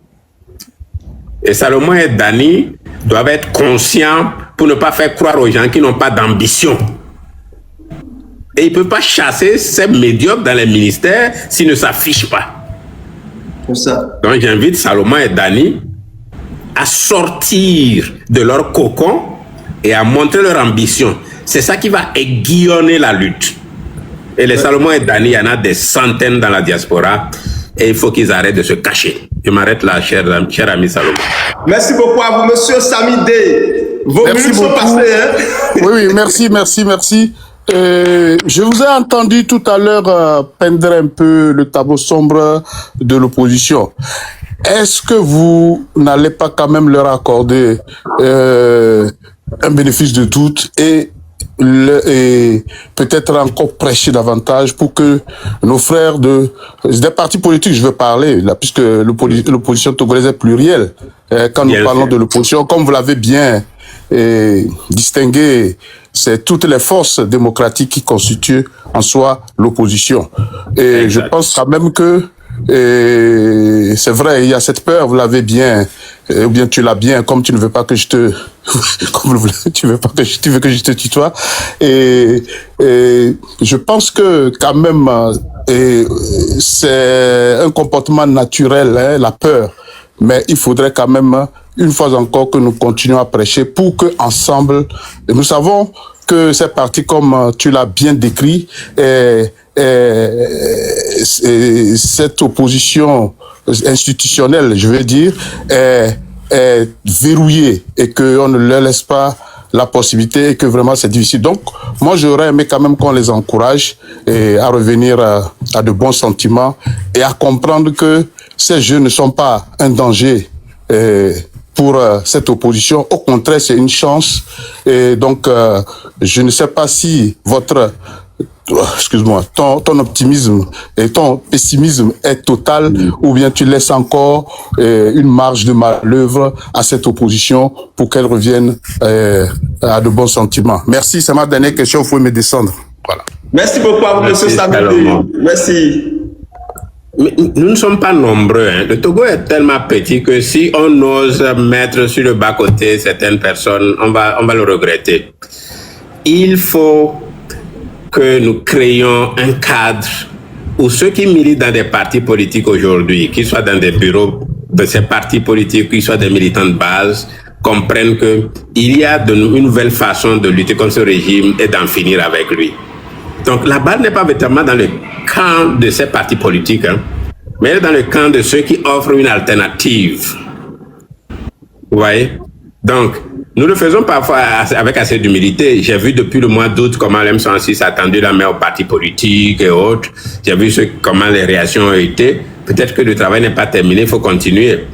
Et Salomon et Dani doivent être conscients pour ne pas faire croire aux gens qui n'ont pas d'ambition. Et ils ne peuvent pas chasser ces médiocres dans les ministères s'ils ne s'affichent pas. Pour ça. Donc j'invite Salomon et Dani à sortir de leur cocon et à montrer leur ambition. C'est ça qui va aiguillonner la lutte. Et les Salomon et Dani, il y en a des centaines dans la diaspora et il faut qu'ils arrêtent de se cacher. Je m'arrête là, cher ami Salomon. Merci beaucoup à vous, monsieur Samidé. Vos minutes sont passées. Hein? Oui, merci. Je vous ai entendu tout à l'heure peindre un peu le tableau sombre de l'opposition. Est-ce que vous n'allez pas quand même leur accorder un bénéfice de doute et peut-être encore prêcher davantage pour que nos frères des partis politiques, je veux parler, là, puisque l'opposition togolaise est plurielle, quand nous parlons de l'opposition, comme vous l'avez bien distingué, c'est toutes les forces démocratiques qui constituent en soi l'opposition. Et je pense quand même que c'est vrai, il y a cette peur, vous l'avez bien, ou bien tu l'as bien, comme tu ne veux pas que je te, comme tu veux que je te tutoie. Et je pense que quand même, c'est un comportement naturel, hein, la peur. Mais il faudrait quand même, une fois encore, que nous continuions à prêcher pour que ensemble, nous savons que ces partis, comme tu l'as bien décrit, cette opposition institutionnelle, je veux dire, est verrouillée et qu'on ne leur laisse pas la possibilité et que vraiment c'est difficile. Donc, moi, j'aurais aimé quand même qu'on les encourage à revenir à de bons sentiments et à comprendre que ces jeux ne sont pas un danger pour cette opposition. Au contraire, c'est une chance. Et donc, je ne sais pas si ton optimisme et ton pessimisme est total ou bien tu laisses encore une marge de manœuvre à cette opposition pour qu'elle revienne à de bons sentiments. Merci, c'est ma dernière question, vous pouvez me descendre. Voilà. Merci beaucoup à vous, monsieur Samidé. Merci. Mais nous ne sommes pas nombreux. Hein. Le Togo est tellement petit que si on ose mettre sur le bas-côté certaines personnes, on va le regretter. Il faut que nous créions un cadre où ceux qui militent dans des partis politiques aujourd'hui, qu'ils soient dans des bureaux de ces partis politiques, qu'ils soient des militants de base, comprennent qu'il y a une nouvelle façon de lutter contre ce régime et d'en finir avec lui. Donc la balle n'est pas véritablement dans le camp de ces partis politiques, hein, mais dans le camp de ceux qui offrent une alternative Vous voyez? Donc, nous le faisons parfois avec assez d'humilité. J'ai vu depuis le mois d'août comment l'M106 a tendu la main aux partis politiques et autres. J'ai vu comment les réactions ont été. Peut-être que le travail n'est pas terminé, il faut continuer.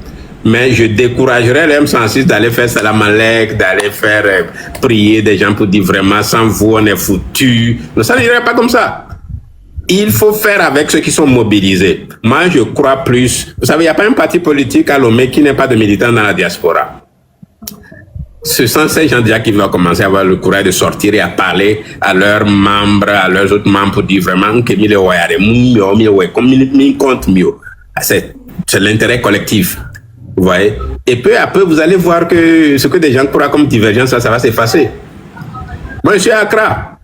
Mais je découragerais le M106 d'aller faire Salam Alek, d'aller faire prier des gens pour dire vraiment, sans vous, on est foutus. Non, ça n'irait pas comme ça. Il faut faire avec ceux qui sont mobilisés. Moi, je crois plus. Vous savez, il n'y a pas un parti politique à Lomé qui n'est pas de militants dans la diaspora. Ce sont ces gens déjà qui vont commencer à avoir le courage de sortir et à parler à leurs membres, à leurs autres membres pour dire vraiment que c'est l'intérêt collectif. Vous voyez? Et peu à peu, vous allez voir que ce que des gens croient comme divergence, ça va s'effacer. Moi, je suis à Accra.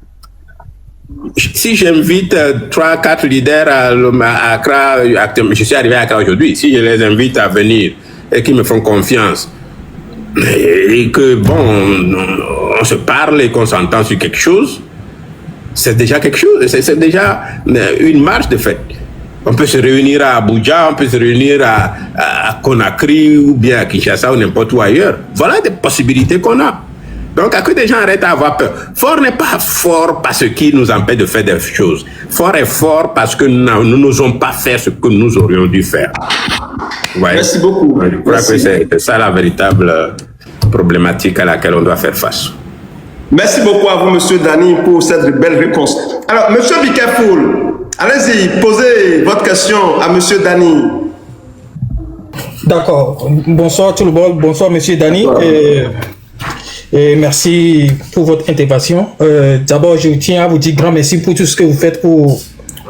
Si j'invite 3-4 leaders à Accra, je suis arrivé à Accra aujourd'hui, si je les invite à venir et qu'ils me font confiance, et que, bon, on se parle et qu'on s'entend sur quelque chose, c'est déjà quelque chose, c'est déjà une marche de fait. On peut se réunir à Abuja, on peut se réunir à Conakry ou bien à Kinshasa ou n'importe où ailleurs. Voilà des possibilités qu'on a. Donc, à que des gens arrêtent à avoir peur. Fort n'est pas fort parce qu'il nous empêche de faire des choses. Fort est fort parce que nous n'osons pas faire ce que nous aurions dû faire. Ouais. Merci beaucoup. Je crois que c'est ça la véritable problématique à laquelle on doit faire face. Merci beaucoup à vous, Monsieur Dani, pour cette belle réponse. Alors, Monsieur Bikefoul, allez-y, posez votre question à Monsieur Dani. D'accord. Bonsoir tout le monde. Bonsoir, Monsieur Dani. Et merci pour votre intervention. D'abord, je tiens à vous dire grand merci pour tout ce que vous faites pour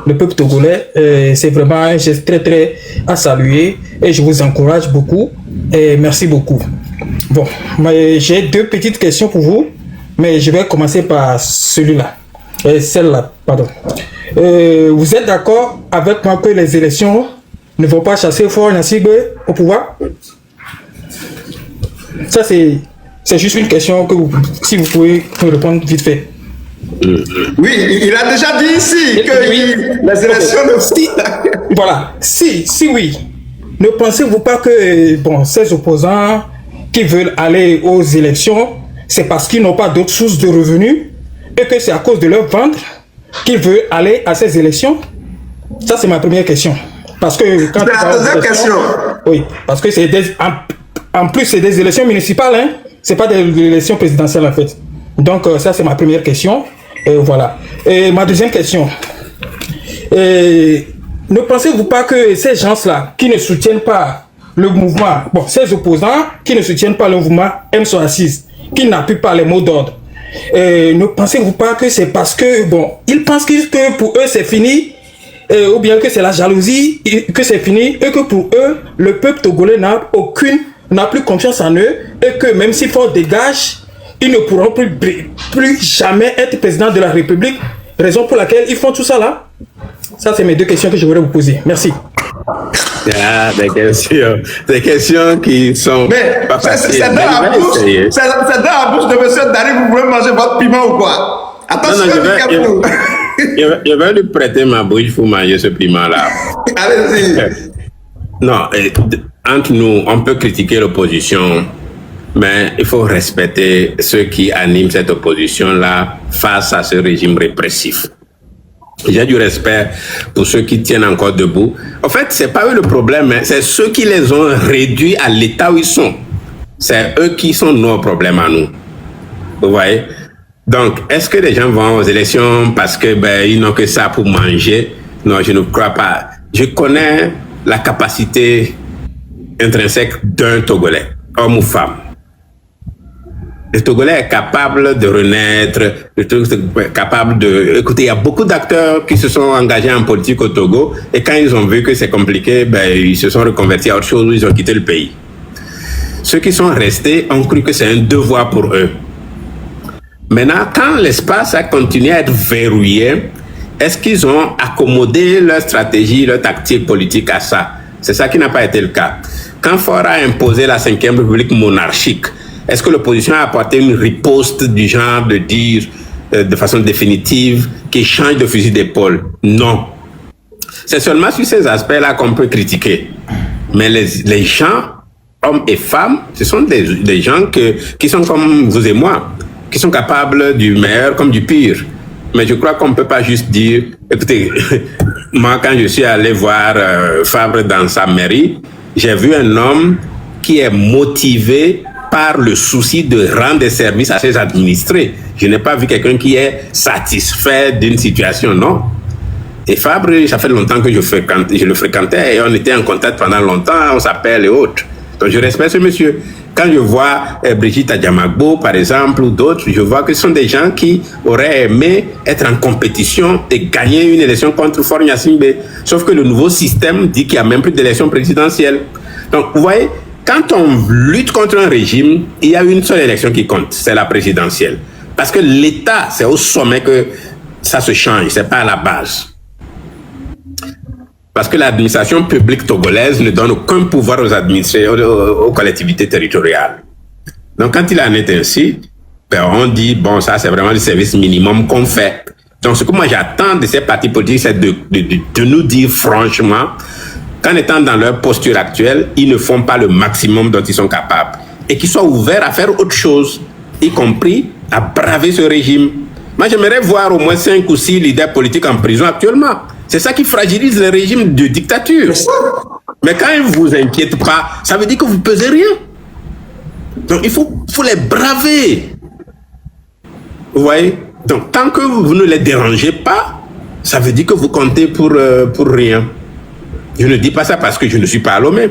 le peuple togolais. C'est vraiment un geste très, très à saluer. Et je vous encourage beaucoup. Et merci beaucoup. Bon, j'ai deux petites questions pour vous. Mais je vais commencer par celle-là. Pardon. Vous êtes d'accord avec moi que les élections ne vont pas chasser Faure Gnassingbé au pouvoir? Ça, c'est juste une question que si vous pouvez me répondre vite fait. Oui, il a déjà dit ici que les élections ne... Voilà. Si oui, ne pensez-vous pas que ces opposants qui veulent aller aux élections, c'est parce qu'ils n'ont pas d'autres sources de revenus et que c'est à cause de leur ventre qu'ils veulent aller à ces élections? Ça, c'est ma première question. Parce que quand c'est la deuxième question. Oui, parce que c'est en plus, c'est des élections municipales, hein? C'est pas des élections présidentielles, en fait. Donc, ça, c'est ma première question. Et voilà. Et ma deuxième question. Ne pensez-vous pas que ces gens-là qui ne soutiennent pas le mouvement, ces opposants qui ne soutiennent pas le mouvement M106, qui n'appuient pas les mots d'ordre, ne pensez-vous pas que c'est parce que, ils pensent que pour eux c'est fini, ou bien que c'est la jalousie, que c'est fini, et que pour eux, le peuple togolais n'a plus confiance en eux, et que même s'il faut dégage, ils ne pourront plus jamais être président de la République, raison pour laquelle ils font tout ça là? Ça, c'est mes deux questions que je voudrais vous poser. Merci. Ah, des questions qui sont pas faciles. C'est dans la bouche de M. Dani, vous pouvez manger votre piment ou quoi? Attention, je vais lui prêter ma bouche pour manger ce piment-là. Allez-y. Non, entre nous, on peut critiquer l'opposition, mais il faut respecter ceux qui animent cette opposition-là face à ce régime répressif. J'ai du respect pour ceux qui tiennent encore debout. En fait, c'est pas eux le problème, hein. C'est ceux qui les ont réduits à l'état où ils sont. C'est eux qui sont nos problèmes à nous. Vous voyez? Donc, est-ce que les gens vont aux élections parce que ils n'ont que ça pour manger? Non, je ne crois pas. Je connais la capacité intrinsèque d'un Togolais, homme ou femme. Le Togolais est capable de renaître, capable de... Écoutez, il y a beaucoup d'acteurs qui se sont engagés en politique au Togo et quand ils ont vu que c'est compliqué, ils se sont reconvertis à autre chose ou ils ont quitté le pays. Ceux qui sont restés ont cru que c'est un devoir pour eux. Maintenant, quand l'espace a continué à être verrouillé, est-ce qu'ils ont accommodé leur stratégie, leur tactique politique à ça? C'est ça qui n'a pas été le cas. Quand Faure a imposé la 5e République monarchique, est-ce que l'opposition a apporté une riposte du genre de dire de façon définitive qu'il change de fusil d'épaule? Non. C'est seulement sur ces aspects-là qu'on peut critiquer. Mais les gens hommes et femmes, ce sont des gens qui sont comme vous et moi, qui sont capables du meilleur comme du pire. Mais je crois qu'on ne peut pas juste dire, écoutez, moi quand je suis allé voir Fabre dans sa mairie, j'ai vu un homme qui est motivé par le souci de rendre des services à ses administrés. Je n'ai pas vu quelqu'un qui est satisfait d'une situation, non. Et Fabre, ça fait longtemps que je le fréquentais et on était en contact pendant longtemps, on s'appelle et autres. Donc je respecte ce monsieur. Quand je vois Brigitte Adjamagbo, par exemple, ou d'autres, je vois que ce sont des gens qui auraient aimé être en compétition et gagner une élection contre Faure Gnassingbé. Sauf que le nouveau système dit qu'il n'y a même plus d'élection présidentielle. Donc, vous voyez, quand on lutte contre un régime, il y a une seule élection qui compte, c'est la présidentielle. Parce que l'État, c'est au sommet que ça se change, c'est pas à la base. Parce que l'administration publique togolaise ne donne aucun pouvoir aux administrés, aux collectivités territoriales. Donc, quand il en est ainsi, ben, on dit, bon, ça, c'est vraiment le service minimum qu'on fait. Donc, ce que moi j'attends de ces partis politiques, c'est de nous dire franchement qu'en étant dans leur posture actuelle, ils ne font pas le maximum dont ils sont capables. Et qu'ils soient ouverts à faire autre chose, y compris à braver ce régime. Moi, j'aimerais voir au moins 5 ou 6 leaders politiques en prison actuellement. C'est ça qui fragilise le régime de dictature. Mais quand ils ne vous inquiètent pas, ça veut dire que vous ne pesez rien. Donc il faut les braver. Vous voyez? Donc tant que vous ne les dérangez pas, ça veut dire que vous comptez pour rien. Je ne dis pas ça parce que je ne suis pas à Lomé.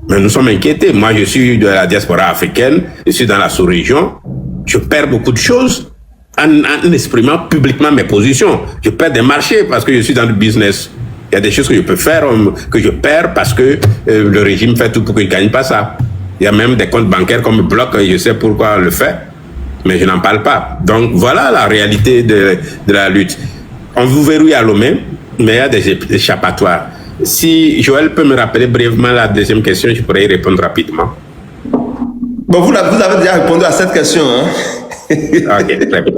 Mais nous sommes inquiétés. Moi, je suis de la diaspora africaine, je suis dans la sous-région, je perds beaucoup de choses. En exprimant publiquement mes positions. Je perds des marchés parce que je suis dans le business. Il y a des choses que je peux faire, que je perds parce que le régime fait tout pour que je ne gagne pas ça. Il y a même des comptes bancaires qu'on me bloque et je sais pourquoi on le fait, mais je n'en parle pas. Donc voilà la réalité de la lutte. On vous verrouille à Lomé, mais il y a des échappatoires. Si Joël peut me rappeler brièvement la deuxième question, je pourrais y répondre rapidement. Bon, vous avez déjà répondu à cette question, hein? Ok, très bien.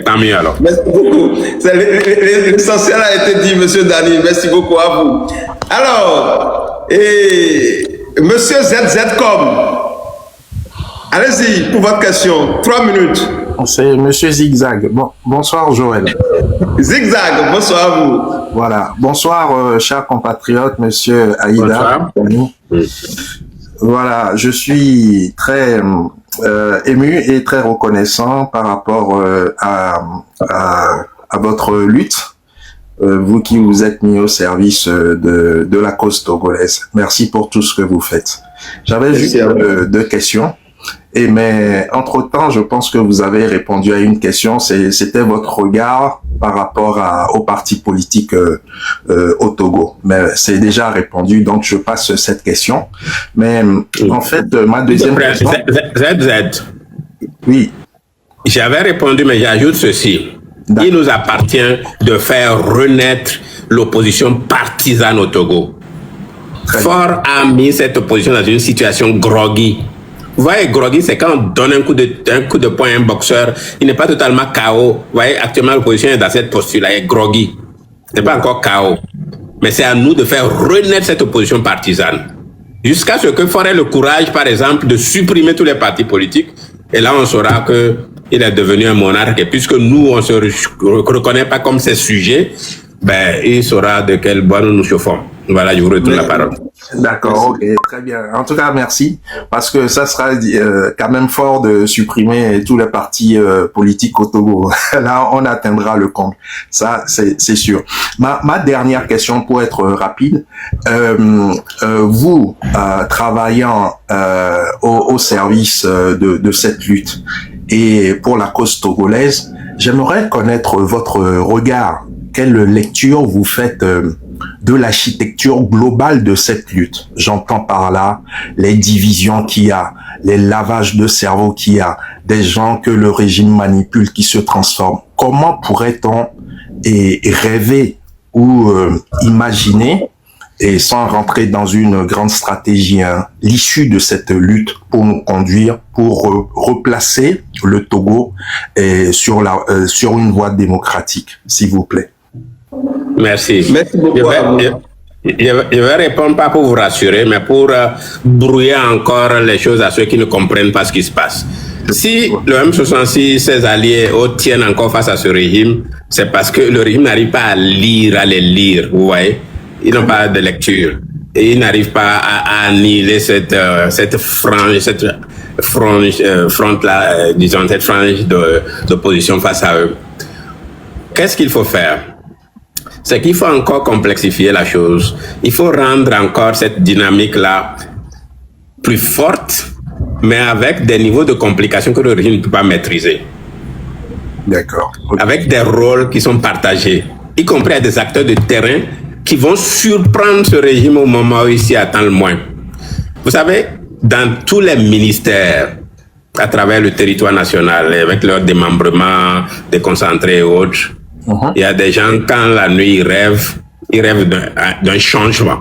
Tant mieux alors. Merci beaucoup. L'essentiel a été dit, monsieur Dani. Merci beaucoup à vous. Alors, monsieur ZZcom, allez-y pour votre question. 3 minutes. C'est monsieur Zigzag. Bon, bonsoir Joël. Zigzag, bonsoir à vous. Voilà. Bonsoir, chers compatriotes, monsieur Aïda. Bonsoir. Voilà, je suis très ému et très reconnaissant par rapport à votre lutte, vous qui vous êtes mis au service de la cause togolaise. Merci pour tout ce que vous faites. J'avais juste 2 questions. Mais entre-temps, je pense que vous avez répondu à une question, c'était votre regard par rapport aux partis politiques au Togo. Mais c'est déjà répondu, donc je passe cette question. Mais en fait, ma deuxième question... ZZ. Oui. J'avais répondu, mais j'ajoute ceci. Il nous appartient de faire renaître l'opposition partisane au Togo. Faure a mis cette opposition dans une situation groggy. Vous voyez, groggy, c'est quand on donne un coup de poing à un boxeur, il n'est pas totalement KO. Vous voyez, actuellement, l'opposition est dans cette posture-là, elle est groggy. C'est pas encore KO. Mais c'est à nous de faire renaître cette opposition partisane. Jusqu'à ce que Faure ait le courage, par exemple, de supprimer tous les partis politiques. Et là, on saura qu'il est devenu un monarque. Et puisque nous, on ne se reconnaît pas comme ses sujets, ben, il saura de quel bois nous nous chauffons. Voilà, je vous retourne la parole. D'accord, ok, très bien. En tout cas, merci, parce que ça sera quand même fort de supprimer tous les partis politiques au Togo. Là, on atteindra le compte. Ça, c'est sûr. Ma dernière question, pour être rapide, vous, travaillant au service de cette lutte et pour la cause togolaise, j'aimerais connaître votre regard. Quelle lecture vous faites de l'architecture globale de cette lutte? J'entends par là les divisions qu'il y a, les lavages de cerveau qu'il y a, des gens que le régime manipule qui se transforment. Comment pourrait-on rêver ou imaginer, et sans rentrer dans une grande stratégie, l'issue de cette lutte pour nous conduire, pour replacer le Togo sur une voie démocratique, s'il vous plaît? Merci. Merci beaucoup. Je vais répondre pas pour vous rassurer, mais pour brouiller encore les choses à ceux qui ne comprennent pas ce qui se passe. Si le M66, ses alliés tiennent encore face à ce régime, c'est parce que le régime n'arrive pas à les lire, vous voyez. Ils n'ont pas de lecture. Et ils n'arrivent pas à annihiler cette frange d'opposition face à eux. Qu'est-ce qu'il faut faire? C'est qu'il faut encore complexifier la chose. Il faut rendre encore cette dynamique-là plus forte, mais avec des niveaux de complication que le régime ne peut pas maîtriser. D'accord. Okay. Avec des rôles qui sont partagés, y compris à des acteurs de terrain qui vont surprendre ce régime au moment où il s'y attend le moins. Vous savez, dans tous les ministères, à travers le territoire national, avec leur démembrement déconcentré et autres, il y a des gens, quand la nuit, ils rêvent d'un changement.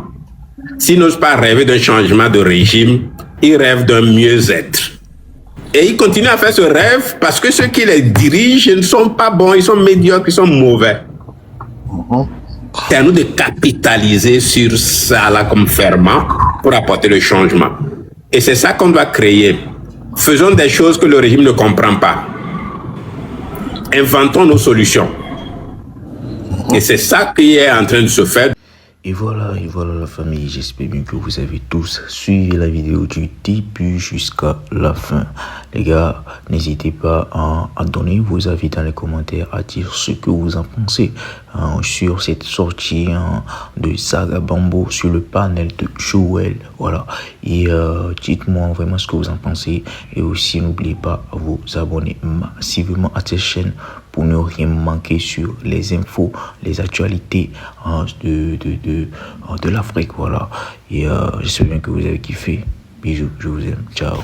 S'ils n'osent pas rêver d'un changement de régime, ils rêvent d'un mieux-être. Et ils continuent à faire ce rêve parce que ceux qui les dirigent ne sont pas bons, ils sont médiocres, ils sont mauvais. C'est à nous de capitaliser sur ça là comme ferment pour apporter le changement. Et c'est ça qu'on doit créer. Faisons des choses que le régime ne comprend pas. Inventons nos solutions. Et c'est ça qui est en train de se faire. Et voilà la famille, j'espère bien que vous avez tous suivi la vidéo du début jusqu'à la fin. Les gars, n'hésitez pas à donner vos avis dans les commentaires, à dire ce que vous en pensez sur cette sortie de Zaga Bambo sur le panel de Joël. Voilà, et dites-moi vraiment ce que vous en pensez. Et aussi, n'oubliez pas à vous abonner massivement à cette chaîne pour ne rien manquer sur les infos, les actualités de l'Afrique. Voilà. Et j'espère bien que vous avez kiffé. Bisous, je vous aime. Ciao.